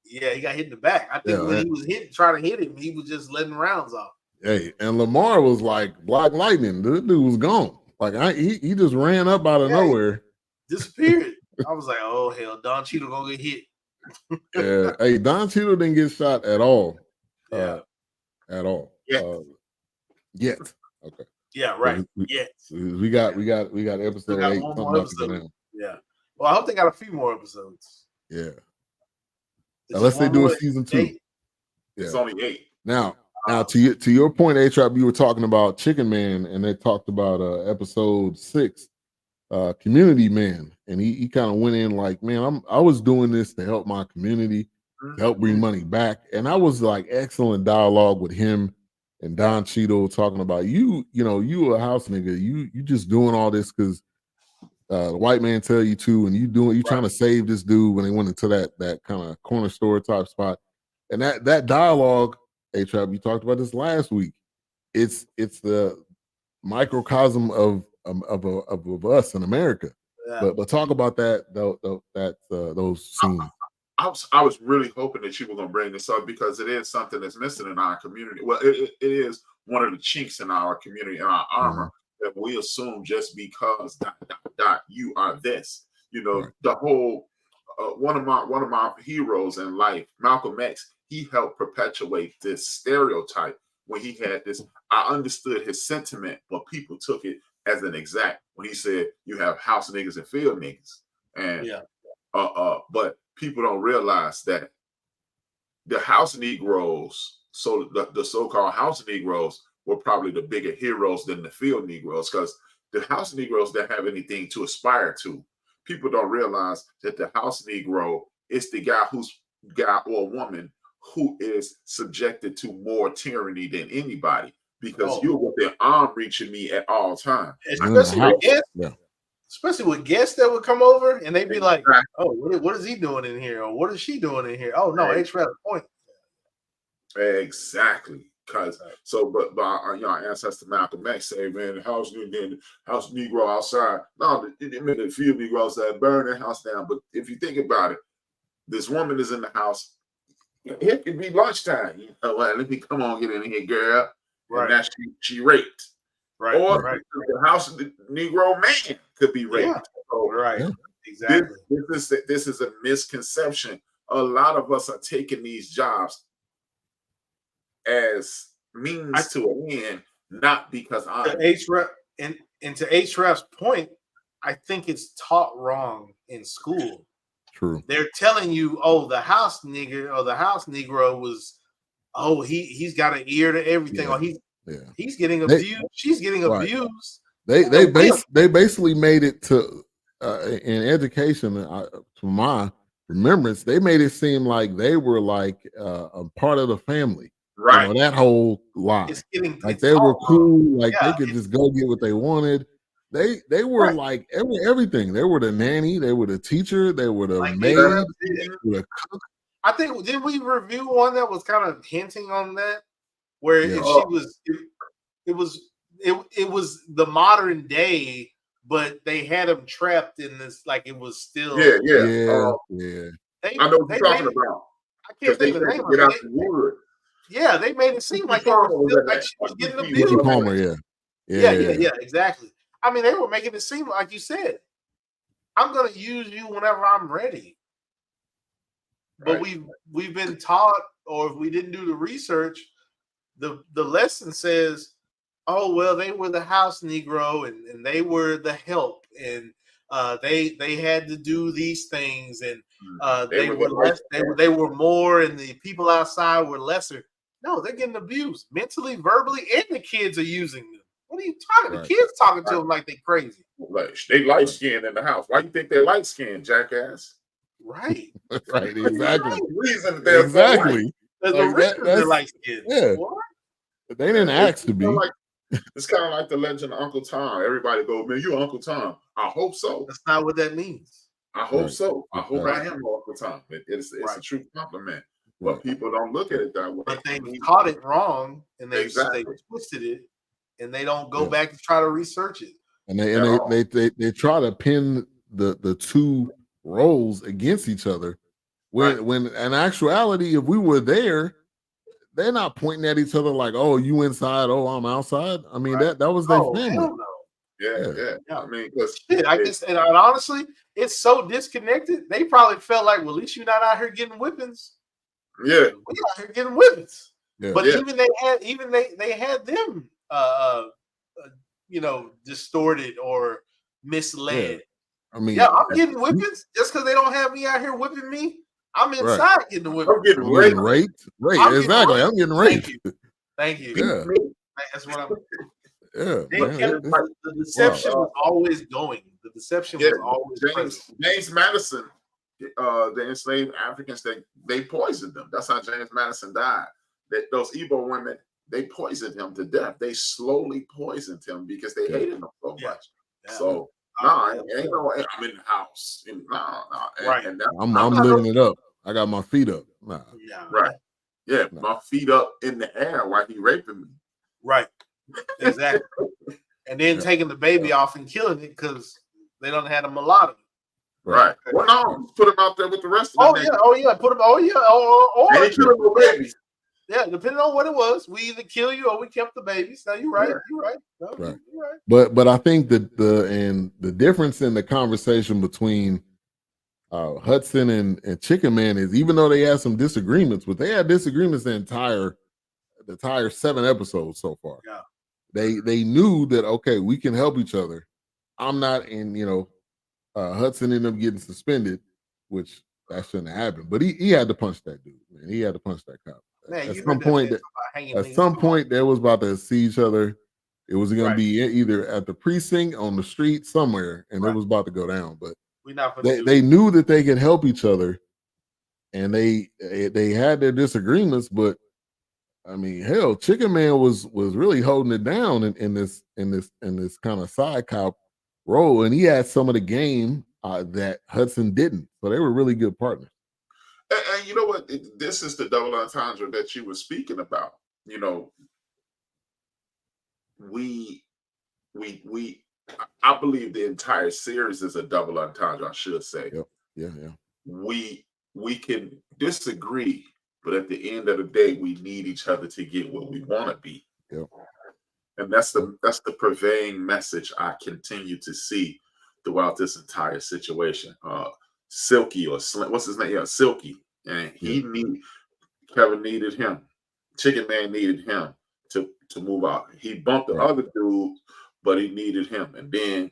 Yeah, he got hit in the back. I think when he was trying to hit him, he was just letting rounds off. Hey, and Lamar was like Black Lightning. The dude was gone. Like he just ran up out of nowhere, disappeared. I was like, oh hell, Don Cheadle gonna get hit. Hey, Don Cheadle didn't get shot at all. At all. Yet. Okay. Yeah, right. We got episode 8. Yeah. Well, I hope they got a few more episodes. Yeah. Unless they do a season 2. It's only 8. Now to your point, A-Trap, you were talking about Chicken Man, and they talked about episode 6, Community Man, and he kind of went in like, man, I was doing this to help my community, to help bring money back, and I was like excellent dialogue with him and Don Cheadle talking about you a house nigga, you just doing all this because the white man tell you to, and you trying to save this dude when they went into that kind of corner store type spot, and that dialogue. A-Trap, you talked about this last week. It's the microcosm of us in America. But talk about those scenes. I was really hoping that you were going to bring this up, because it is something that's missing in our community. Well, it is one of the chinks in our community, in our armor, that we assume just because ... you are this. The whole one of my heroes in life, Malcolm X. He helped perpetuate this stereotype when he had this. I understood his sentiment, but people took it as an exact when he said you have house niggas and field niggas, and but people don't realize that the house Negroes, so the so-called house Negroes, were probably the bigger heroes than the field Negroes, because the house Negroes don't have anything to aspire to. People don't realize that the house Negro is the guy or woman who is subjected to more tyranny than anybody, because you're with their arm reaching me at all times. Especially with guests that would come over and they'd be like, oh, what is he doing in here? Or what is she doing in here? Oh, no, H-Rap point. Exactly. But our ancestor Malcolm X say, man, the house Negro outside. No, the field Negroes that burn their house down. But if you think about it, this woman is in the house. It could be lunchtime. Let me come on, get in here, girl. Right. And now she raped. Right. Or the house of the Negro man could be raped. Yeah. So, exactly. This is a misconception. A lot of us are taking these jobs as means to an end, not because and to H-Rap's point, I think it's taught wrong in school. True. They're telling you, the house nigger or the house Negro was, he's got an ear to everything, or he's getting abused, she's getting abused. They basically made it to in education, to my remembrance, they made it seem like they were like a part of the family. Right. That whole lie. They were cool, like they could just go get what they wanted. They were like everything. They were the nanny, they were the teacher, they were the maid, they were the cook. I think did we review one that was kind of hinting on that, where if it was the modern day, but they had him trapped in this like it was still Yeah. I know what you're talking about. I can't think of the name of it. Yeah, they made it seem like they were still like she was getting abused. Palmer, yeah, exactly. I mean, they were making it seem like you said, I'm gonna use you whenever I'm ready. But we've been taught, or if we didn't do the research, the lesson says, oh well, they were the house Negro and they were the help, and they had to do these things, and they were less, they were more, and the people outside were lesser. No, they're getting abused mentally, verbally, and the kids are using them. What are you talking? The kids talking to them like they crazy. Like they light skinned in the house. Why you think they light skinned, jackass? Right. Exactly. Reason they're exactly. There's a reason they're light skinned. Yeah. What? They didn't ask to be. It's kind of like the legend of Uncle Tom. Everybody go, man, you Uncle Tom. I hope so. That's not what that means. I hope so. I hope I am Uncle Tom. It's a true compliment. But people don't look at it that way. But they caught it wrong, and they twisted it, and they don't go back to try to research it. And they try to pin the two roles against each other. When in actuality, if we were there, they're not pointing at each other like, "Oh, you inside, oh, I'm outside." I mean, that was their family. No. Yeah. I mean, and honestly, it's so disconnected. They probably felt like, well, at least you're not out here getting whippings. Yeah, we out here getting whippings. Yeah. But even they had them, distorted or misled. Yeah. I mean, I'm getting whippings just because they don't have me out here whipping me. I'm inside getting the whippings. I'm getting raped. Exactly. I'm getting raped. Thank you. Yeah. That's what I'm. Yeah. The deception was always going. The deception was always James Madison, the enslaved Africans, they poisoned them. That's how James Madison died. Those Igbo women, they poisoned him to death. They slowly poisoned him because they hated him so much. Yeah. So I'm in the house. Right. I'm living it up. I got my feet up. Nah. Yeah. Right. Yeah, my feet up in the air while he raping me. Right. Exactly. And then taking the baby off and killing it because they don't have a mulatto. Right. Well, no, put him out there with the rest of them. Oh yeah. Put him. Oh yeah. Or they kill the babies. Yeah, depending on what it was, we either kill you or we kept the babies. No, you're right. Yeah. You're right. No, right. You're right. But I think that the difference in the conversation between Hudson and Chicken Man is, even though they had some disagreements, but they had disagreements the entire 7 episodes so far. Yeah. They knew that, okay, we can help each other. I'm not in, Hudson ended up getting suspended, which that shouldn't have happened. But he had to punch that dude, man. He had to punch that cop. Man, at some point, they was about to see each other. It was going to be either at the precinct, on the street, somewhere, and it was about to go down. But they knew that they could help each other, and they had their disagreements. But I mean, hell, Chicken Man was really holding it down in this kind of side cop role, and he had some of the game that Hudson didn't. So they were really good partners. And you know what? This is the double entendre that you were speaking about. I believe the entire series is a double entendre, I should say. Yep. Yeah. We can disagree, but at the end of the day, we need each other to get what we want to be. Yep. And that's the prevailing message I continue to see throughout this entire situation. Silky or Slim, what's his name? Yeah, Silky. And Kevin needed him. Chicken Man needed him to move out. He bumped the other dude, but he needed him. And then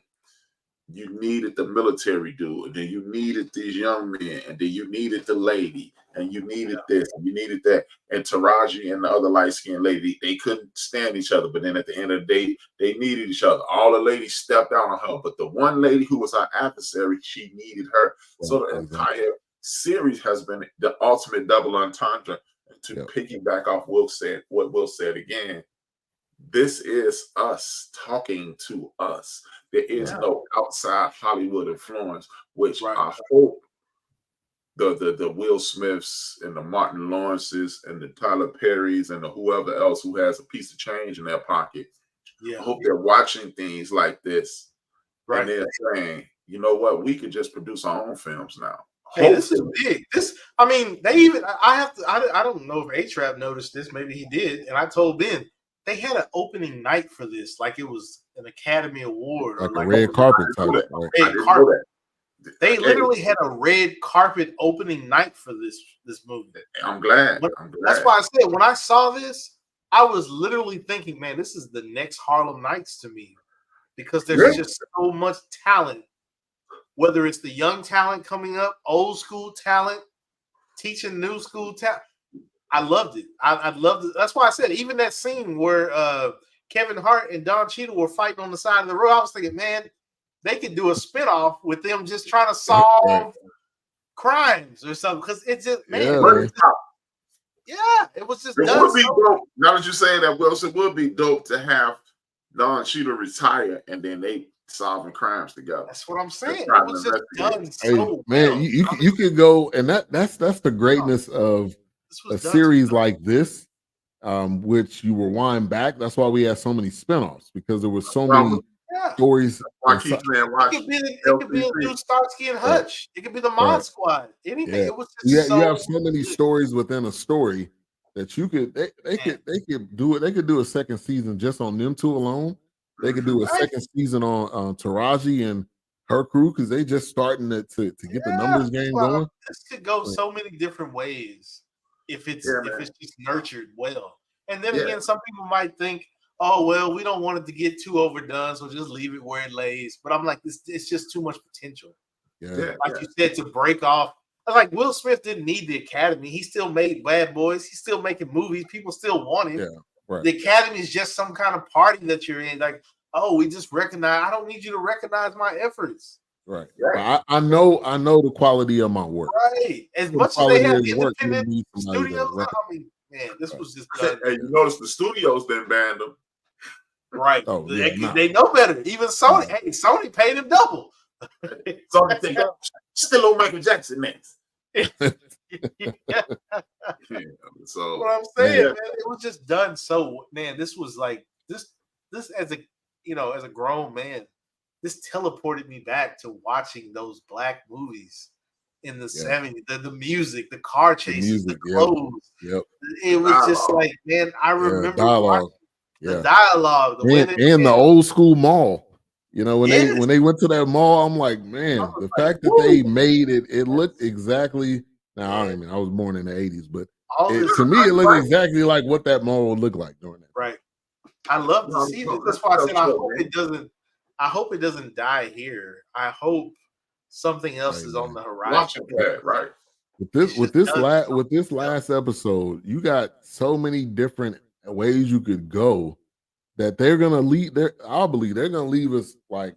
you needed the military dude, and then you needed these young men, and then you needed the lady, and you needed this, and you needed that. And Taraji and the other light-skinned lady, they couldn't stand each other, but then at the end of the day, they needed each other. All the ladies stepped out on her, but the one lady who was our adversary, she needed her. So the entire series has been the ultimate double entendre. To piggyback off what Will said again, this is us talking to us. There is no outside Hollywood influence, which I hope the Will Smiths and the Martin Lawrences and the Tyler Perrys and the whoever else who has a piece of change in their pocket. Yeah. I hope they're watching things like this. Right. And they're saying, you know what, we could just produce our own films now. Hey, this is big. I mean, they even I don't know if A-Trap noticed this, maybe he did, and I told Ben they had an opening night for this, like it was an Academy Award or like a red carpet type. Red carpet. They literally had a red carpet opening night for this movie. I'm glad. That's why I said when I saw this, I was literally thinking, man, this is the next Harlem Nights to me, because there's just so much talent. Whether it's the young talent coming up, old school talent, teaching new school talent. I loved it. I loved it. That's why I said even that scene where Kevin Hart and Don Cheadle were fighting on the side of the road, I was thinking, man, they could do a spinoff with them just trying to solve crimes or something. Because it's just, man, it was just done. Would be dope. Now that you're saying that, Wilson, would be dope to have Don Cheadle retire and then they solving crimes together. That's what I'm saying. It was just done so man, you could go, and that's the greatness of a series like this, which you rewind back. That's why we had so many spinoffs, because there was so many stories. It could be a new Starsky and Hutch. It could be the Mod Squad. Anything. It was just you have so many stories within a story that you could they could do it. They could do a second season just on them two alone. They could do a second season on Taraji and her crew, because they just starting to get the numbers game going. This could go so many different ways if it's just nurtured well. And then again, some people might think, oh well, we don't want it to get too overdone, so just leave it where it lays. But I'm like, it's just too much potential. You said, to break off. Like Will Smith didn't need the Academy. He still made Bad Boys. He's still making movies. People still want him. The Academy is just some kind of party that you're in. Like, oh, we just recognize. I don't need you to recognize my efforts. Right. I know the quality of my work. Right. As much as they have independent studios, I mean, man, this was just done. Hey, you notice the studios didn't ban them. Right. Oh, they know better. Even Sony. Hey, Sony paid him double. Sony think still on Michael Jackson next. So what I'm saying, man, it was just done so. Man, this was like this as a grown man, this teleported me back to watching those black movies in the 70s. The music, the car chases, the clothes. It was just like, man, I remember the dialogue, the old school mall. You know, when they went to that mall, I'm like, man, the fact that they made it looked exactly. Now, I mean, I was born in the 80s, but to me, it looked exactly like what that mall would look like during that. Right. I love to see this. That's why I said I hope it doesn't die here. I hope something else is on the horizon. Right. With this last episode, you got so many different ways you could go that they're gonna leave. I believe they're gonna leave us like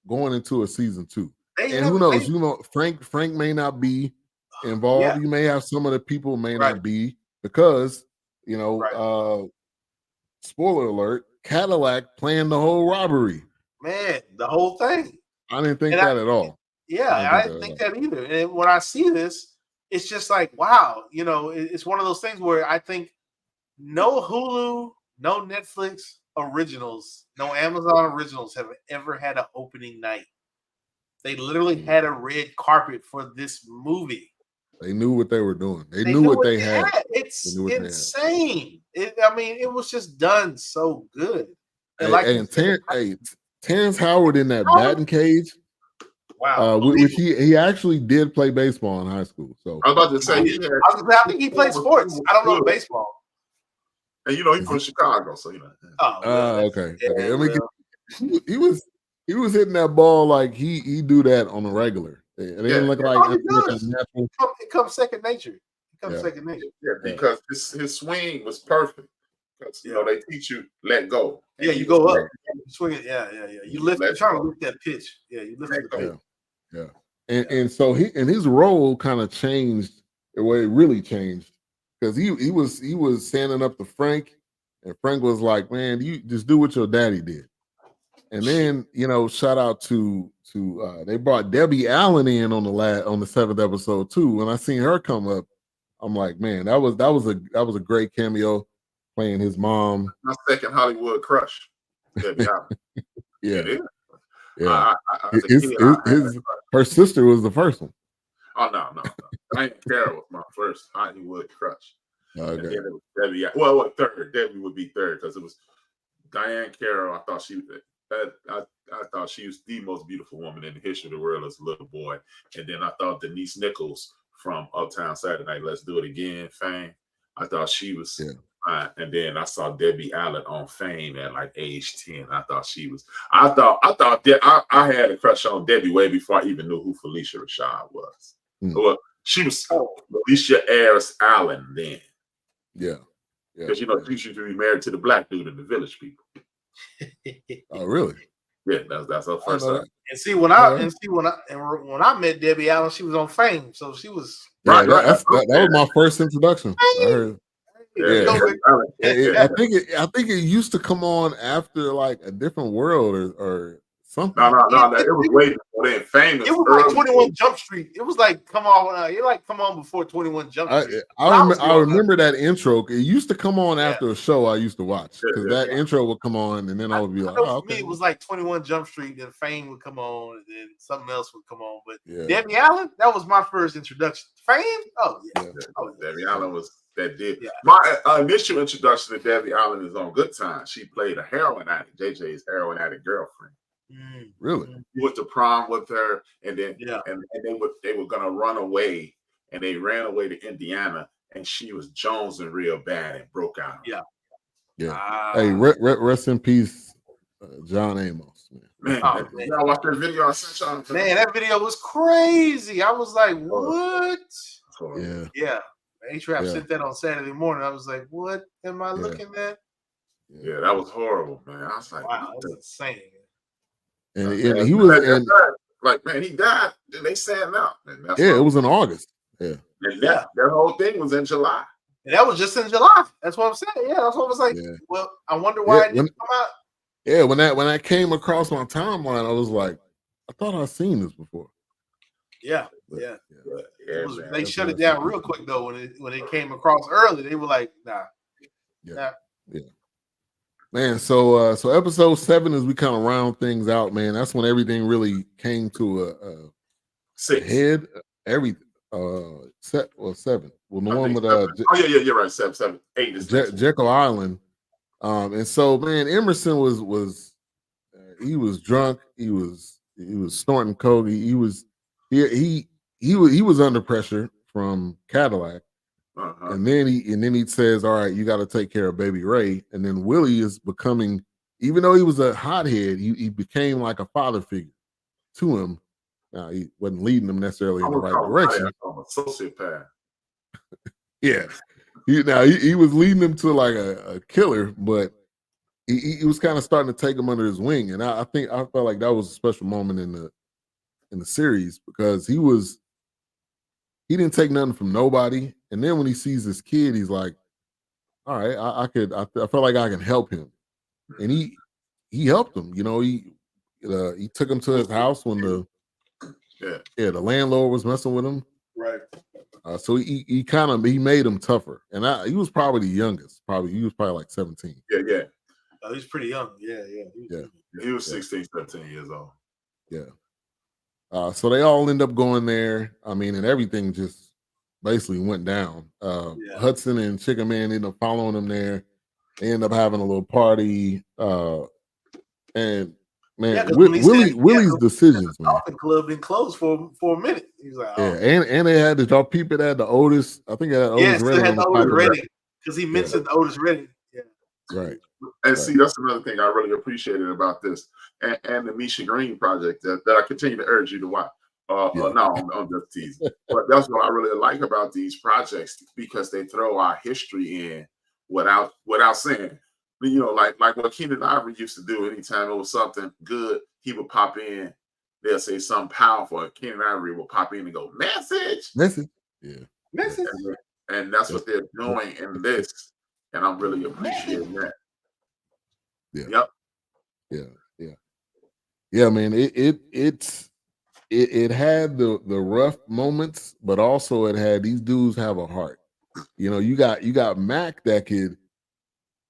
going into a season 2. And who knows? You know, Frank may not be involved. Yeah. You may have some of the people may not be, because spoiler alert, Cadillac planned the whole robbery. Man, the whole thing. I didn't think that at all. Yeah, I didn't think that either. And when I see this, it's just like, wow, it's one of those things where I think no Hulu, no Netflix originals, no Amazon originals have ever had an opening night. They literally had a red carpet for this movie. They knew what they were doing. They knew what they had. It's insane. It was just done so good. And Terrence Howard in that batting cage. Wow. He actually did play baseball in high school. So I was about to say, I think he played sports. I don't know the baseball. And he's from Chicago, so okay. Yeah, he was hitting that ball like he do that on a regular. It didn't look like natural. It comes second nature. Second nature. Yeah, because his swing was perfect. Because they teach you let go. Yeah, you go up, swing it. Yeah. You lift. You're trying to lift that pitch. Yeah, you lift the pitch. Yeah. And so his role kind of changed the way it really changed, because he was standing up to Frank, and Frank was like, "Man, you just do what your daddy did." And then, shout out to they brought Debbie Allen in on the 7th episode too. When I seen her come up, I'm like, man, that was a great cameo playing his mom. My second Hollywood crush, Debbie Allen. Yeah. Her sister was the first one. Oh no. Diane Carroll was my first Hollywood crush. Okay. And then it was Debbie. Well, third? Debbie would be third because it was Diane Carroll. I thought she was the most beautiful woman in the history of the world as a little boy. And then I thought Denise Nichols from Uptown Saturday Night, Let's Do It Again, Fame. I thought she was fine. And then I saw Debbie Allen on Fame at like age 10. I thought she was. I had a crush on Debbie way before I even knew who Felicia Rashad was. Well, she was Felicia Ayers Allen then. Yeah. Because she used to be married to the black dude in the Village People. Oh, really? Yeah, that's her first time. And see when I met Debbie Allen, she was on Fame, so she was that was my first introduction. I heard. I think it used to come on after like A Different World or something. No. It was way before then. Fame. It was like 21 Jump Street. It was like come on before 21 Jump Street. I remember that intro. It used to come on after a show I used to watch because that intro would come on, and then I would be like, "Oh, okay." For me, it was like 21 Jump Street, then Fame would come on, and then something else would come on. But Debbie Allen, that was my first introduction. Fame, Debbie Allen was that did. Yeah. My initial introduction to Debbie Allen is on Good Times. She played a heroin addict, JJ's heroin addict girlfriend. Really? He went to prom with her, and then and they were gonna run away, and they ran away to Indiana, and she was jonesing real bad and broke out. Hey, rest in peace, John Amos. Man, y'all watch that video I sent y'all? Man, that video was crazy. I was like, what? Yeah. A-Trap sent that on Saturday morning. I was like, what am I looking at? Yeah, that was horrible, man. I was like, wow, that's insane. And he was man, he died. They saying now. It was in August. Yeah. And that whole thing was in July. And that was just in July. That's what I'm saying. Yeah, that's what I was like. Yeah. Well, I wonder why it didn't come out. Yeah, when that came across my timeline, I was like, I thought I'd seen this before. Yeah. They shut it down real quick though. When it came across early, they were like, nah. Yeah. Man, so episode 7, as we kind of round things out, man, that's when everything really came to a head. Everything. 7. Well, the one with you're right. 7, 8 is Jekyll Island. And so, man, Emerson was he was drunk. He was snorting coke. He was under pressure from Cadillac. And then he says, all right, you got to take care of baby Ray. And then Willie is becoming, even though he was a hothead, he became like a father figure to him. Now, he wasn't leading him necessarily in the right direction. I'm a sociopath. Yeah. He was leading him to like a killer, but he was kind of starting to take him under his wing. And I felt like that was a special moment in the series because he didn't take nothing from nobody. And then when he sees this kid, he's like, all right, I felt like I can help him. And he helped him. He took him to his house when the landlord was messing with him. Right. So he made him tougher. And he was probably the youngest. He was probably like 17. Yeah. Oh, he's pretty young. Yeah. He was 16, 17 years old. Yeah. So they all end up going there. I mean, and everything just basically went down. Hudson and Chicken Man ended up following them there. They end up having a little party. And man, Willie's decisions, man. The club been closed for a minute. He's like, and they had y'all people that had the Otis. I think they had Otis Redding. Because he mentioned Otis Redding. Yeah. Right. And see, that's another thing I really appreciated about this and the Misha Green project that I continue to urge you to watch. No, I'm just teasing. But that's what I really like about these projects because they throw our history in without saying. Like what Keenan Ivory used to do anytime it was something good, he would pop in. They'll say something powerful. Keenan Ivory will pop in and go, message. Yeah. Message. And that's what they're doing in this. And I'm really appreciating that. Yeah. Yeah, man. It had the rough moments, but also it had these dudes have a heart. You know, you got Mac that could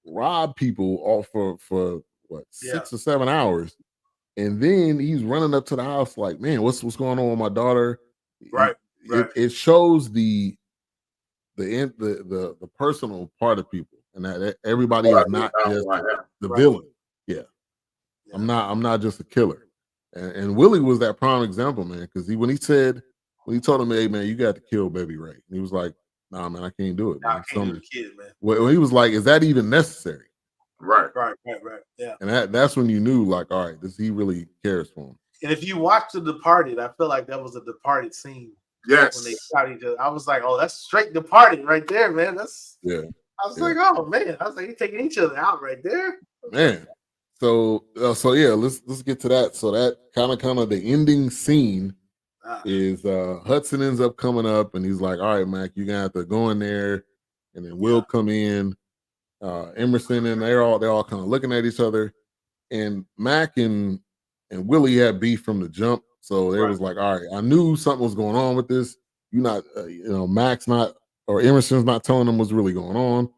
rob people off for what 6 or 7 hours, and then he's running up to the house like, man, what's going on with my daughter? Right. It shows the personal part of people, and that everybody is not just the villain. Yeah. I'm not just a killer. And Willie was that prime example, man, because when he told him, hey man, you got to kill Baby Ray, and he was like, nah, man, I can't do it, man. I can't do the kid, man. When he was like, is that even necessary? Right. Yeah. And that's when you knew, like, all right, he really cares for him. And if you watch The Departed, I feel like that was a Departed scene. Yes. When they shot each other, I was like, oh, that's straight Departed right there, man. That's I was like, oh man, I was like, you're taking each other out right there, man. So yeah, let's get to that. So that kind of the ending scene is Hudson ends up coming up, and he's like, all right, Mac, you're gonna have to go in there, and then Will come in, Emerson, and they're all kind of looking at each other, and Mac and Willie had beef from the jump, so they was like, all right, I knew something was going on with this. You not, Mac's not, or Emerson's not telling them what's really going on.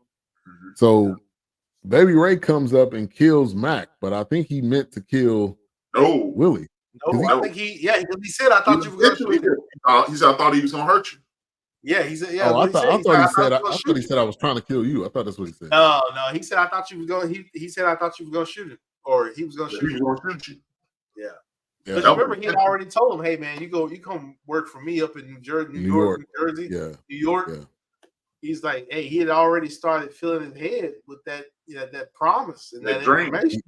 So Baby Ray comes up and kills Mac, but I think he meant to kill Willie. No, I think he said, I thought you were going to shoot him. He said, I thought he was going to hurt you. Yeah, he said, yeah. Oh, I thought he said I was trying to kill you. I thought that's what he said. No, he said, I thought you were going. He said, I thought you were going to shoot him, or he was going to shoot you. He was going to shoot you. Yeah. Because remember, he had already told him, hey man, you come work for me up in New York, New York. Yeah. He's like, hey, he had already started filling his head with that promise and that information.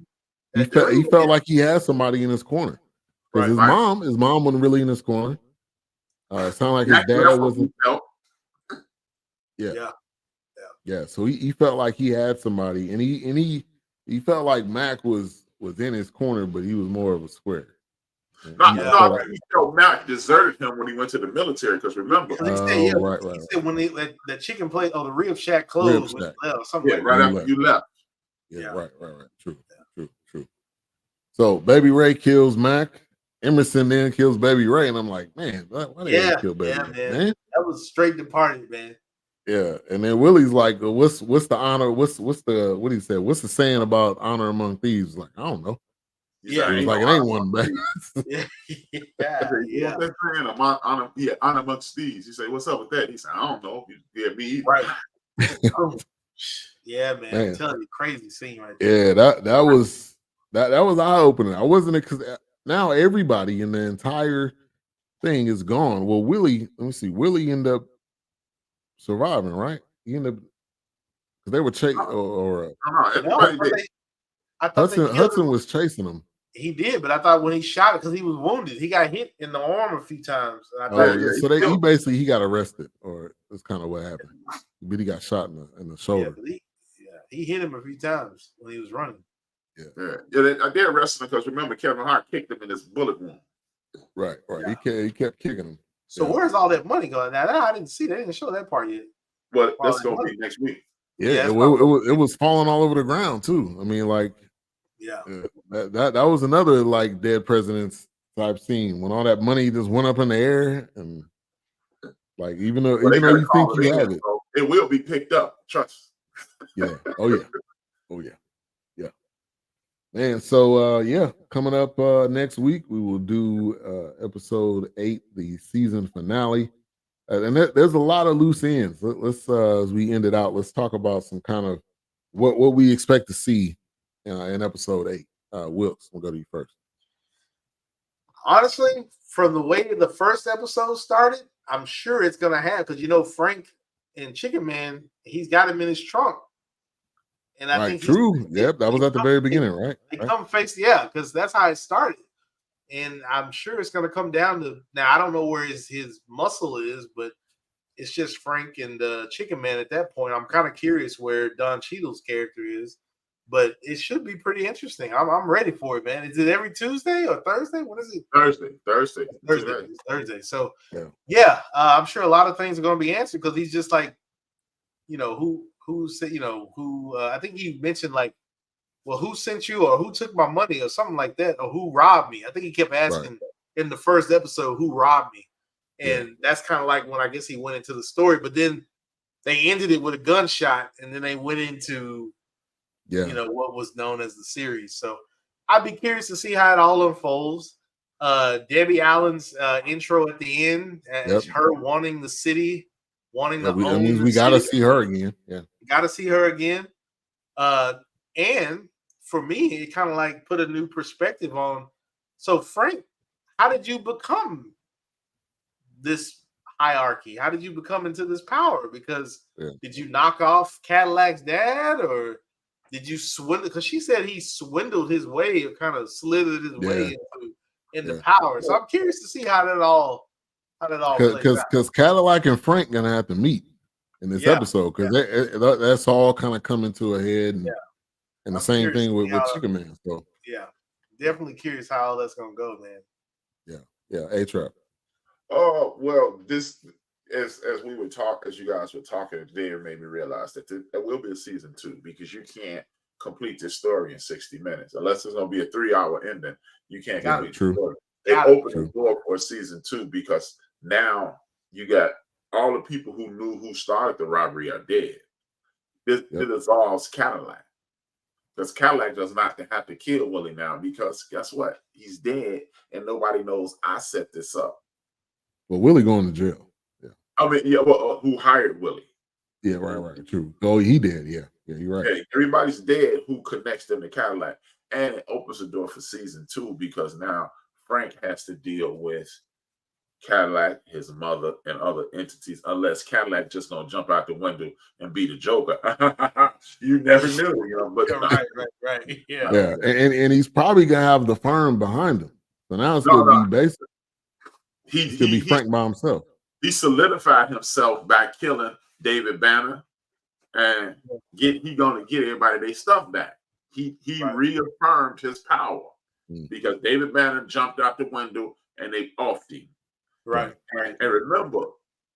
He felt like he had somebody in his corner. Because his mom wasn't really in his corner. It sounded like his dad wasn't. Yeah. So he felt like he had somebody, and he felt like Mac was in his corner, but he was more of a square. He felt Mac deserted him when he went to the military. Because remember, he said when the chicken plate or the rib shack closed, something right after you left. Yeah, right. True. So Baby Ray kills Mac. Emerson then kills Baby Ray, and I'm like, man, why did they kill Baby Ray? Man? That was straight Departed, man. Yeah, and then Willie's like, what's the honor? What's the what he said? What's the saying about honor among thieves? Like, I don't know. Yeah, it was like it ain't one back. Yeah. What's that saying? Honor amongst thieves. He said, "What's up with that?" He said, "I don't know." Yeah, me either. Right. Yeah, man. I'm telling you, crazy scene right there. Yeah, that was eye opening. I wasn't because now everybody in the entire thing is gone. Well, Willie, let me see. Willie ended up surviving, right? He ended up because they were chasing everybody did. Hudson was chasing him. He did, but I thought when he shot it, because he was wounded, he got hit in the arm a few times. So he got arrested, or that's kind of what happened. But he got shot in the shoulder. He hit him a few times when he was running. I did arrest him because remember Kevin Hart kicked him in his bullet wound. Right. Yeah. He kept kicking him. So where's all that money going? Now I didn't see. They didn't show that part yet. But that's going to be next week. Yeah, it was falling all over the ground too. I mean, like, that was another like dead presidents type scene when all that money just went up in the air, and like even though you think you have it, it will be picked up. Trust. Yeah. Oh yeah. Man, so coming up next week we will do episode 8, the season finale. And there's a lot of loose ends. Let's as we end it out, let's talk about some kind of what we expect to see in episode 8. Wilkes, we'll go to you first. Honestly, from the way the first episode started, I'm sure it's gonna have, because Frank and Chicken Man, he's got him in his trunk. And I think true. Yep, that was at the very beginning, right? They come face, because that's how it started. And I'm sure it's going to come down to, now I don't know where his muscle is, but it's just Frank and Chicken Man at that point. I'm kind of curious where Don Cheadle's character is, but it should be pretty interesting. I'm ready for it, man. Is it every Tuesday or Thursday? What is it? Thursday. So I'm sure a lot of things are going to be answered, because he's just like, who said, I think he mentioned like well, who sent you or who took my money or something like that, or who robbed me? I think he kept asking in the first episode who robbed me. And that's kind of like when I guess he went into the story, but then they ended it with a gunshot, and then they went into what was known as the series. So I'd be curious to see how it all unfolds. Debbie Allen's intro at the end, her wanting the city, wanting to own. That means we got to see her again. Yeah, got to see her again. And for me, it kind of like put a new perspective on. So Frank, how did you become this hierarchy? How did you become into this power? Because did you knock off Cadillac's dad, or did you swindle? Because she said he swindled his way, or kind of slithered his way into power. So I'm curious to see how that all because Cadillac and Frank gonna have to meet in this episode, because that's all kind of coming to a head, and the same thing with Chicken Man. So definitely curious how all that's gonna go, man. A-Trap. Oh, well, this as we would talk, as you guys were talking today, it made me realize that there will be a season 2, because you can't complete this story in 60 minutes unless there's going to be a 3-hour ending. You can't complete the story. They opened the door for season 2, because now you got all the people who knew who started the robbery are dead. It involves Cadillac, because Cadillac does not have to kill Willie now, because guess what? He's dead, and nobody knows I set this up. Well, Willie going to jail. Yeah. I mean, who hired Willie? Yeah, right. True. Oh, he did. Yeah, you're right. Okay, everybody's dead who connects them to Cadillac. And it opens the door for season 2, because now Frank has to deal with Cadillac, his mother, and other entities, unless Cadillac just gonna jump out the window and be the Joker. You never knew, but right. Yeah. And he's probably gonna have the firm behind him. So now it's gonna be basic. He could be Frank by himself. He solidified himself by killing David Banner, and he gonna get everybody their stuff back. He reaffirmed his power because David Banner jumped out the window and they offed him. Right. And remember,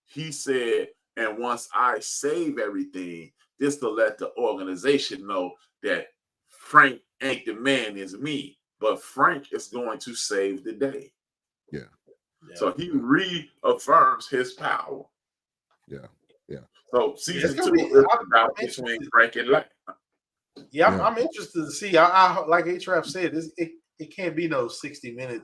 he said, and once I save everything, this to let the organization know that Frank ain't the man, is me. But Frank is going to save the day. Yeah. So he reaffirms his power. Yeah. So season 2 is about between Frank and Lang. I'm interested to see. I like A-Trap said, it can't be no 60-minute,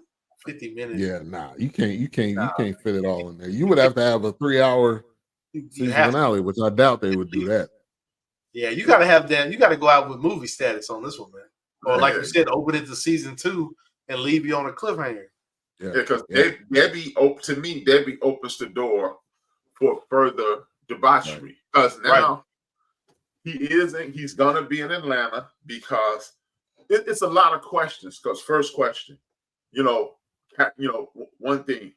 50-minute. Yeah, nah, you can't fit it all in there. You would have to have a 3-hour season finale, which I doubt they would do that. Yeah, you got to have that. You got to go out with movie status on this one, man. Or like you said, open it to season 2 and leave you on a cliffhanger. Yeah, because Debbie opens the door for further debauchery. Because now he's gonna be in Atlanta, because it's a lot of questions. Because first question, one thing,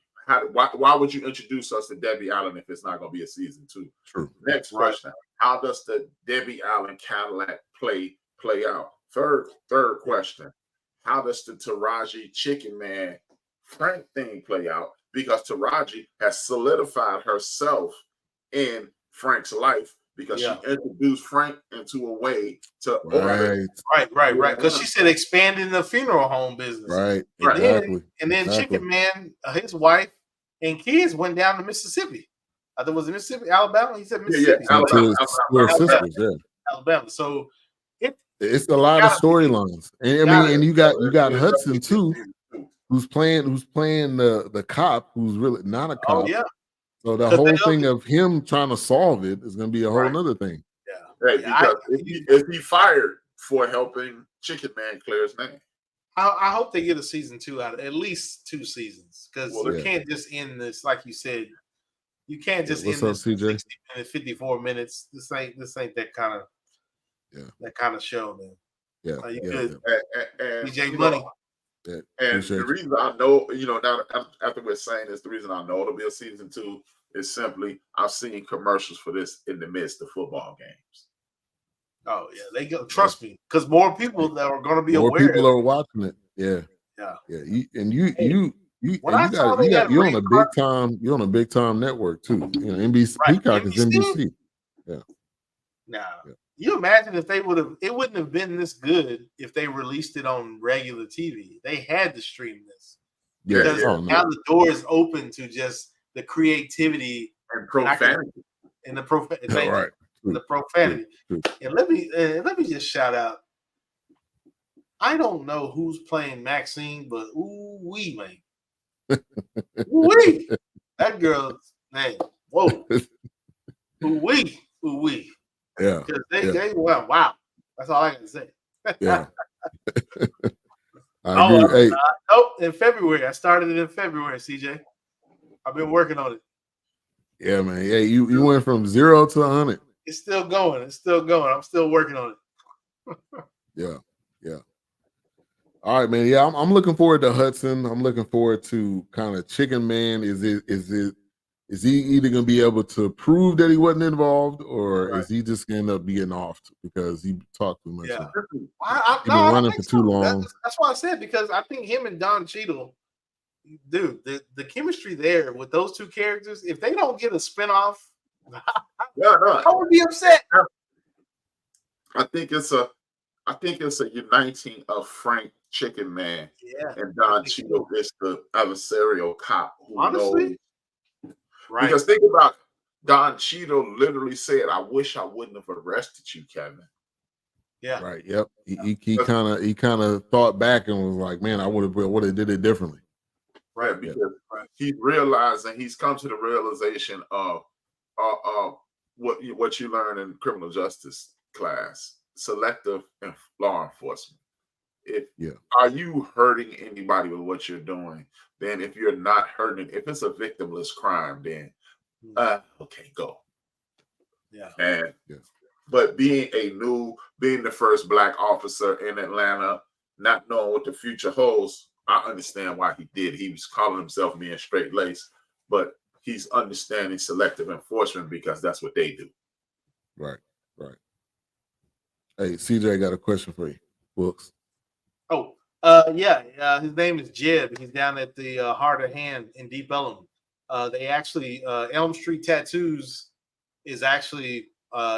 why would you introduce us to Debbie Allen if it's not gonna be a season 2? True. Next question, how does the Debbie Allen Cadillac play out? Third question, how does the Taraji Chicken Man Frank thing play out? Because Taraji has solidified herself in Frank's life, because she introduced Frank into a way to right. Because she said expanding the funeral home business. Right. And then Chicken Man, his wife and kids went down to Mississippi. I think it was Mississippi, Alabama. He said Mississippi. Alabama. So it's a lot of storylines. And you got Hudson too, who's playing the cop, who's really not a cop. Oh, yeah. So the whole thing of him trying to solve it is going to be a whole other thing. Yeah. Because if he fired for helping Chicken Man clear his name. I hope they get a season 2 out of at least 2 seasons, because you can't just end this, like you said. You can't just end this 60 minutes, 54 minutes. This ain't that kind of show, man. Yeah. You could DJ Money. And the reason I know, now after we're saying this, the reason I know it'll be a season 2 is simply I've seen commercials for this in the midst of football games. Oh yeah, they go. Trust me, because more people that are going to be aware. More people are watching it. Yeah. You're on a big time network too. NBC Peacock is NBC. Yeah. Nah. You imagine if they would have, it wouldn't have been this good if they released it on regular TV. They had to stream this. Because now the door is open to just the creativity and profanity. And the profanity. Right. And the profanity. And let me just shout out. I don't know who's playing Maxine, but ooh-wee, man. Ooh-wee. That girl, man, whoa. Ooh-wee. Ooh-wee. Yeah. They well, wow. That's all I can say. Yeah. I agree. In February. I started it in February, CJ. I've been working on it. Yeah, man. Yeah, you went from 0 to 100. It's still going. It's still going. I'm still working on it. Yeah. All right, man. Yeah, I'm looking forward to Hudson. I'm looking forward to kind of Chicken Man. Is he either going to be able to prove that he wasn't involved, or is he just going to end up being off because he talked too much? Yeah, he's been running for too long. That's why I said, because I think him and Don Cheadle, dude, the chemistry there with those two characters, if they don't get a spinoff, I would be upset. I think it's a uniting of Frank Chicken Man and Don Cheadle is the adversarial cop who knows. Right. Because think about Don Cheadle literally said, "I wish I wouldn't have arrested you, Kevin." Yeah. Right. Yep. He kind of thought back and was like, "Man, I would have did it differently." Right. Because he realized, and he's come to the realization of what you learn in criminal justice class: selective law enforcement. Are you hurting anybody with what you're doing? Then if you're not hurting, if it's a victimless crime, then okay, go. Yeah. But being the first Black officer in Atlanta, not knowing what the future holds, I understand why he did. He was calling himself being straight laced, but he's understanding selective enforcement because that's what they do. Right. Hey, CJ, got a question for you. Books. Oh, his name is Jeb. He's down at the Heart of Hand in Deep Ellum. They actually, Elm Street Tattoos is actually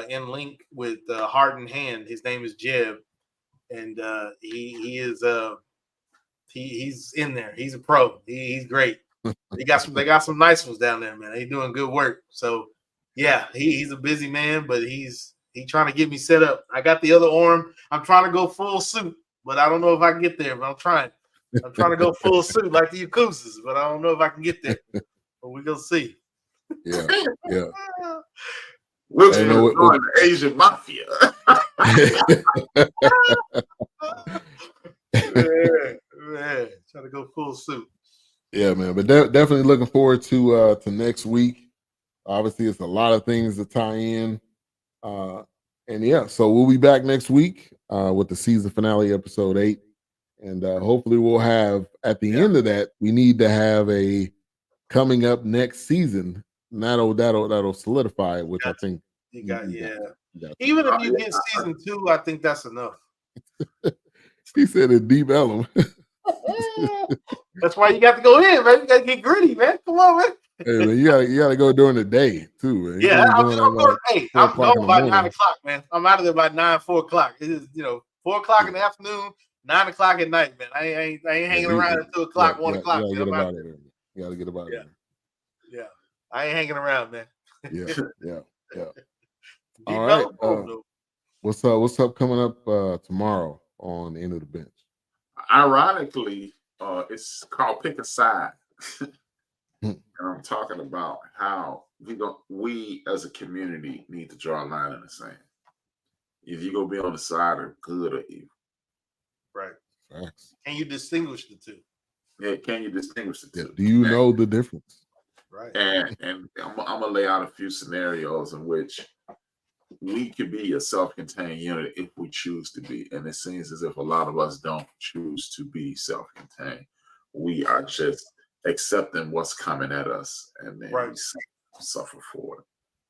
in link with Heart and Hand. His name is Jeb, and he's in there. He's a pro. He's great. They got some nice ones down there, man. They're doing good work. So yeah, he's a busy man, but he's trying to get me set up. I got the other arm. I'm trying to go full suit. But I don't know if I can get there, but I'm trying. I'm trying to go full suit like the Yakuzas, but I don't know if I can get there. But we're going to see. Yeah. Looks like the Asian mafia. man. Trying to go full suit. Yeah, man. But definitely looking forward to next week. Obviously, it's a lot of things to tie in. So we'll be back next week with the season finale, episode 8, and hopefully we'll have at the end of that. We need to have a coming up next season. That'll solidify it, which I think you got. Even if you get season 2, I think that's enough. He said in Deep Ellum. That's why you got to go in, man. You got to get gritty, man. Come on, man. Hey, man, you gotta go during the day too, man. I'm going by 9 o'clock, man. I'm out of there by 4 o'clock. It is 4 o'clock in the afternoon, 9 o'clock at night, man. I ain't hanging around at 2 o'clock, 1 o'clock. You gotta get about it. You gotta get about it. Yeah, I ain't hanging around, man. Yeah. All right. What's up coming up tomorrow on End of the Bench? Ironically, it's called Pick a Side. And I'm talking about how we as a community need to draw a line in the sand. If you're gonna be on the side of good or evil. Right. Can you distinguish the two? Yeah, can you distinguish the two? Do you know the difference? Right. And I'm gonna lay out a few scenarios in which we could be a self-contained unit if we choose to be. And it seems as if a lot of us don't choose to be self-contained. We are just accepting what's coming at us, and then we suffer for it.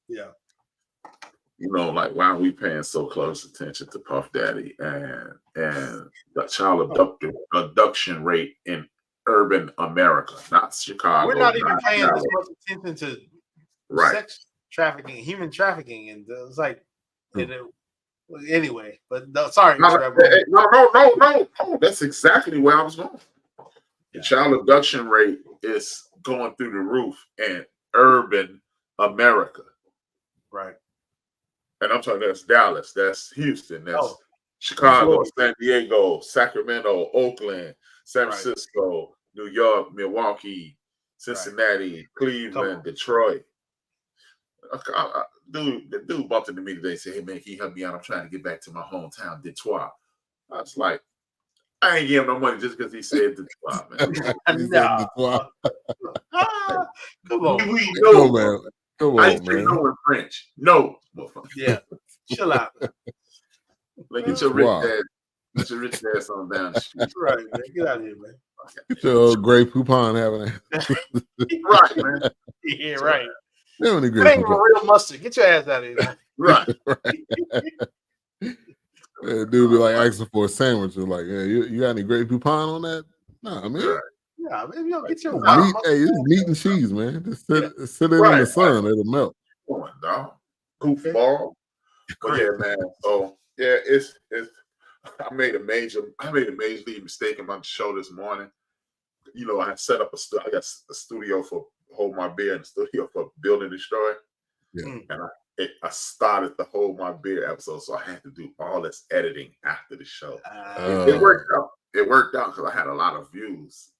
Yeah. Like, why are we paying so close attention to Puff Daddy and the child abduction rate in urban America, not Chicago? We're not even paying as much attention to sex trafficking, human trafficking, and it's like Well, anyway, but no, sorry. No. That's exactly where I was going. The child abduction rate is going through the roof in urban America. Right. And I'm talking that's Dallas, that's Houston, that's Chicago, San Diego, Sacramento, Oakland, San Francisco, New York, Milwaukee, Cincinnati, Cleveland, Detroit. The dude bumped into me today and said, "Hey man, can you help me out? I'm trying to get back to my hometown, Detroit." I was like, I ain't give him no money just because he said Detroit, man. No. Come on. We know, man. Come I on, used to man. know in French. No. Yeah. Chill out. Like get your rich ass on down the street. Right, man. Get out of here, man. Get your Grey Poupon having it. Right, man. Yeah, right. That ain't even real mustard. Get your ass out of here, man. Right. Dude be like asking for a sandwich. Or like, hey, you got any Grey Poupon on that? Nah, man. Right. Yeah, maybe you'll get your meat. Hey, it's meat and cheese, man. Just sit it in the sun. It'll melt. Come on, dog. Goofball. But yeah, man. So yeah, it's. I made a major league mistake in my show this morning. You know, I set up I got a studio for Hold My Beer and a studio for Build and Destroy. Yeah. And I started the Hold My Beer episode, so I had to do all this editing after the show. It worked out. It worked out because I had a lot of views.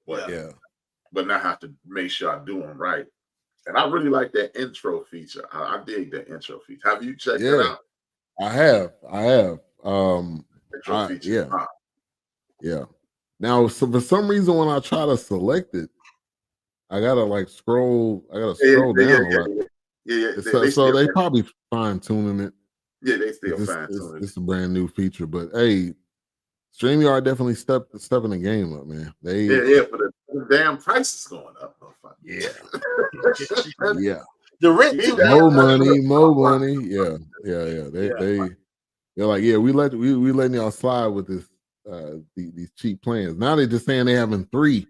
But now I have to make sure I do them right. And I really like that intro feature. I dig that intro feature. Have you checked it out? I have. Intro feature. Yeah. Now, for some reason, when I try to select it, I gotta scroll. I gotta scroll down a lot. Yeah. So they probably fine tuning it. Yeah, they still fine tuning it. It's a brand new feature, but hey, StreamYard definitely stepping the game up, man. But the damn price is going up. Yeah. Yeah. The rent too. More money. Yeah. They're like, yeah, we letting y'all slide with this these cheap plans. Now they're just saying they having 3.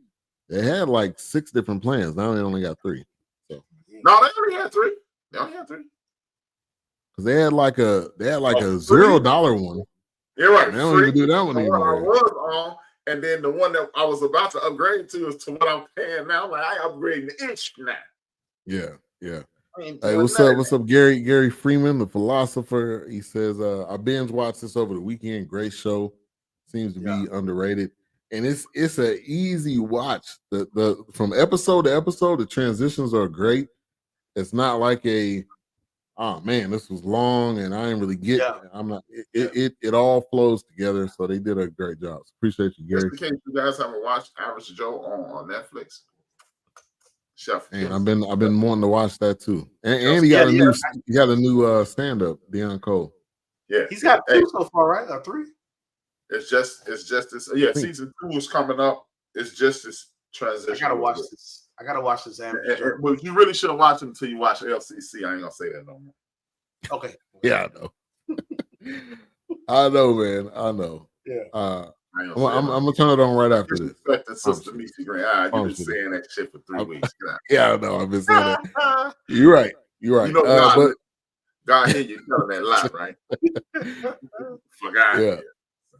They had like 6 different plans. Now they only got 3. So no, they only had 3. Because they had like a $0 one. You're right. They don't even do that one anymore. I was on, and then the one that I was about to upgrade to is to what I'm paying now. Like I upgrading the inch now. Yeah. Hey, what's up, Gary Freeman, the philosopher? He says, I binge watched this over the weekend. Great show. Seems to be underrated. And it's an easy watch. The from episode to episode, the transitions are great. It's not like oh man, this was long and I didn't really get it. I'm not it all flows together. So they did a great job. So appreciate you, Gary. Just in case you guys haven't watched Average Joe on Netflix. Chef. And I've been wanting to watch that too. And he got a new stand-up, Deion Cole. Yeah. He's got 2 so far, right? Or 3? It's just this. Yeah, season 2 is coming up. It's just this transition. I gotta watch this. But you really shouldn't watch it until you watch LCC. I ain't gonna say that no more. Okay. Yeah, I know. I know, man. I know. Yeah. I'm gonna turn it on right after this. Sister Missy Green. You've been saying that shit for 3 weeks. Yeah, I know. I've been saying that. You're right. You know, God hear you telling that lie, right?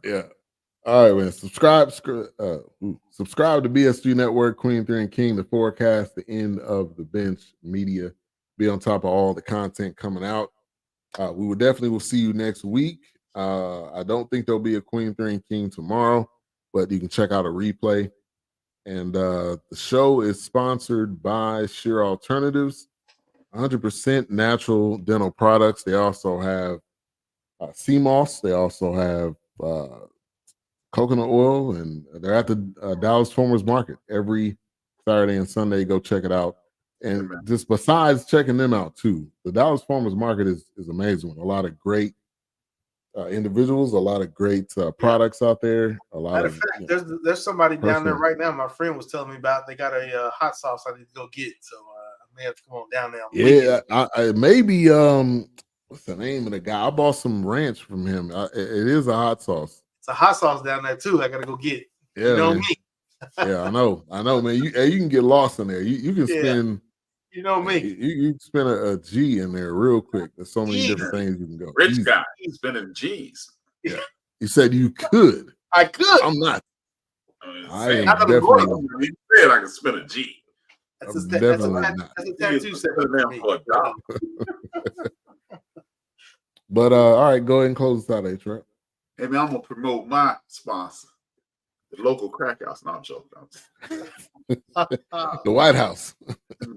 Yeah. All right, man. Subscribe to BSG Network, Queen 3 and King, the forecast, the end of the bench media. Be on top of all the content coming out. We will see you next week. I don't think there'll be a Queen 3 and King tomorrow, but you can check out a replay. And the show is sponsored by Sheer Alternatives, 100% natural dental products. They also have sea moss. They also have coconut oil, and they're at the Dallas Farmers Market every Saturday and Sunday. Go check it out. And just besides checking them out too, the Dallas Farmers Market is amazing. A lot of great individuals, a lot of great products out there. Matter of fact, there's somebody down there right now. My friend was telling me about. They got a hot sauce I need to go get, so I may have to come on down there. Yeah, maybe what's the name of the guy? I bought some ranch from him. It is a hot sauce. It's a hot sauce down there too. I gotta go get. Yeah, you know me. Yeah, I know, man. You can get lost in there. You can spend You know me. You spend a G in there real quick. There's so many different things you can go. Rich guy, he's spending G's. Yeah. You said you could. I could. I'm not. I am definitely not. You said I can spend a G. That's definitely not. That's a tattoo for a dollar. But all right, go ahead and close this out, A-Trap. Hey man, I'm gonna promote my sponsor, the local crack house. No, I'm joking. The White House.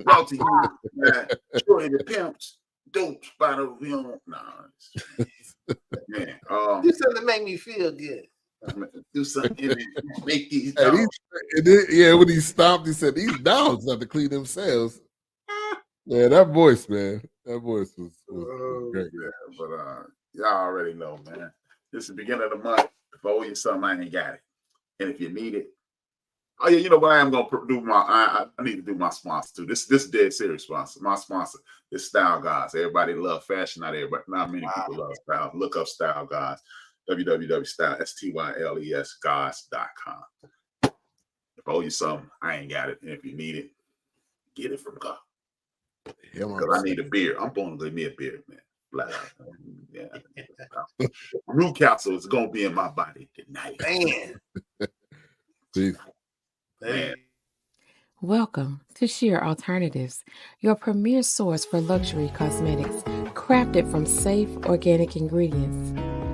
Brought to you, man. Shorty the Pimps, dope spot over here. Man, do something to make me feel good. Do something make these dogs. When he stopped, he said, "These dogs have to clean themselves." Yeah, that voice, man. That voice was great. Yeah, but y'all already know, man. This is the beginning of the month. If I owe you something, I ain't got it. And if you need it, oh yeah, you know what? I am gonna do I need to do my sponsor too. This dead serious sponsor. My sponsor is Style Guys. Everybody love fashion. Not many people love style. Look up Style Guys. www.styles.guys.com. If I owe you something, I ain't got it. And if you need it, get it from God. Because I need a beer. I'm going to give me a beer, man. Flat out. Yeah. Newcastle is going to be in my body tonight. Man. Welcome to Sheer Alternatives, your premier source for luxury cosmetics, crafted from safe organic ingredients.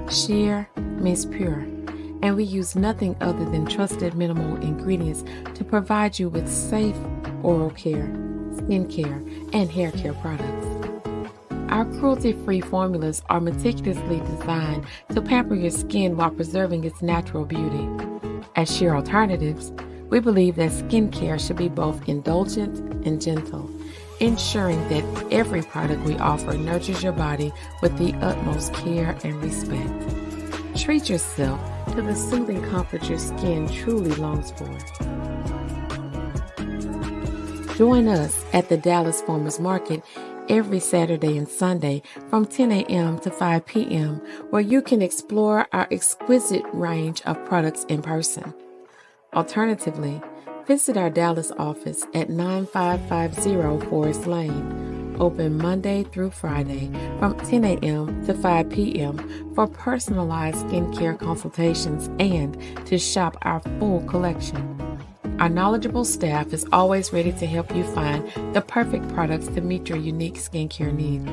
Sheer means pure, and we use nothing other than trusted minimal ingredients to provide you with safe oral care, skin care, and hair care products. Our cruelty-free formulas are meticulously designed to pamper your skin while preserving its natural beauty. At Sheer Alternatives, we believe that skincare should be both indulgent and gentle, ensuring that every product we offer nurtures your body with the utmost care and respect. Treat yourself to the soothing comfort your skin truly longs for. Join us at the Dallas Farmers Market every Saturday and Sunday from 10 a.m. to 5 p.m., where you can explore our exquisite range of products in person. Alternatively, visit our Dallas office at 9550 Forest Lane, open Monday through Friday from 10 a.m. to 5 p.m. for personalized skincare consultations and to shop our full collection. Our knowledgeable staff is always ready to help you find the perfect products to meet your unique skincare needs.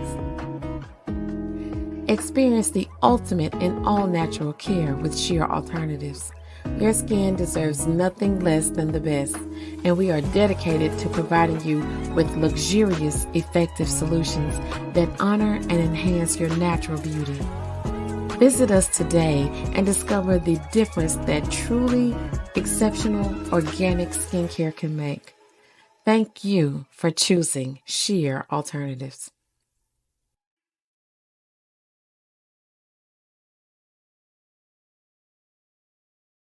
Experience the ultimate in all-natural care with Sheer Alternatives. Your skin deserves nothing less than the best, and we are dedicated to providing you with luxurious, effective solutions that honor and enhance your natural beauty. Visit us today and discover the difference that truly exceptional organic skincare can make. Thank you for choosing Sheer Alternatives.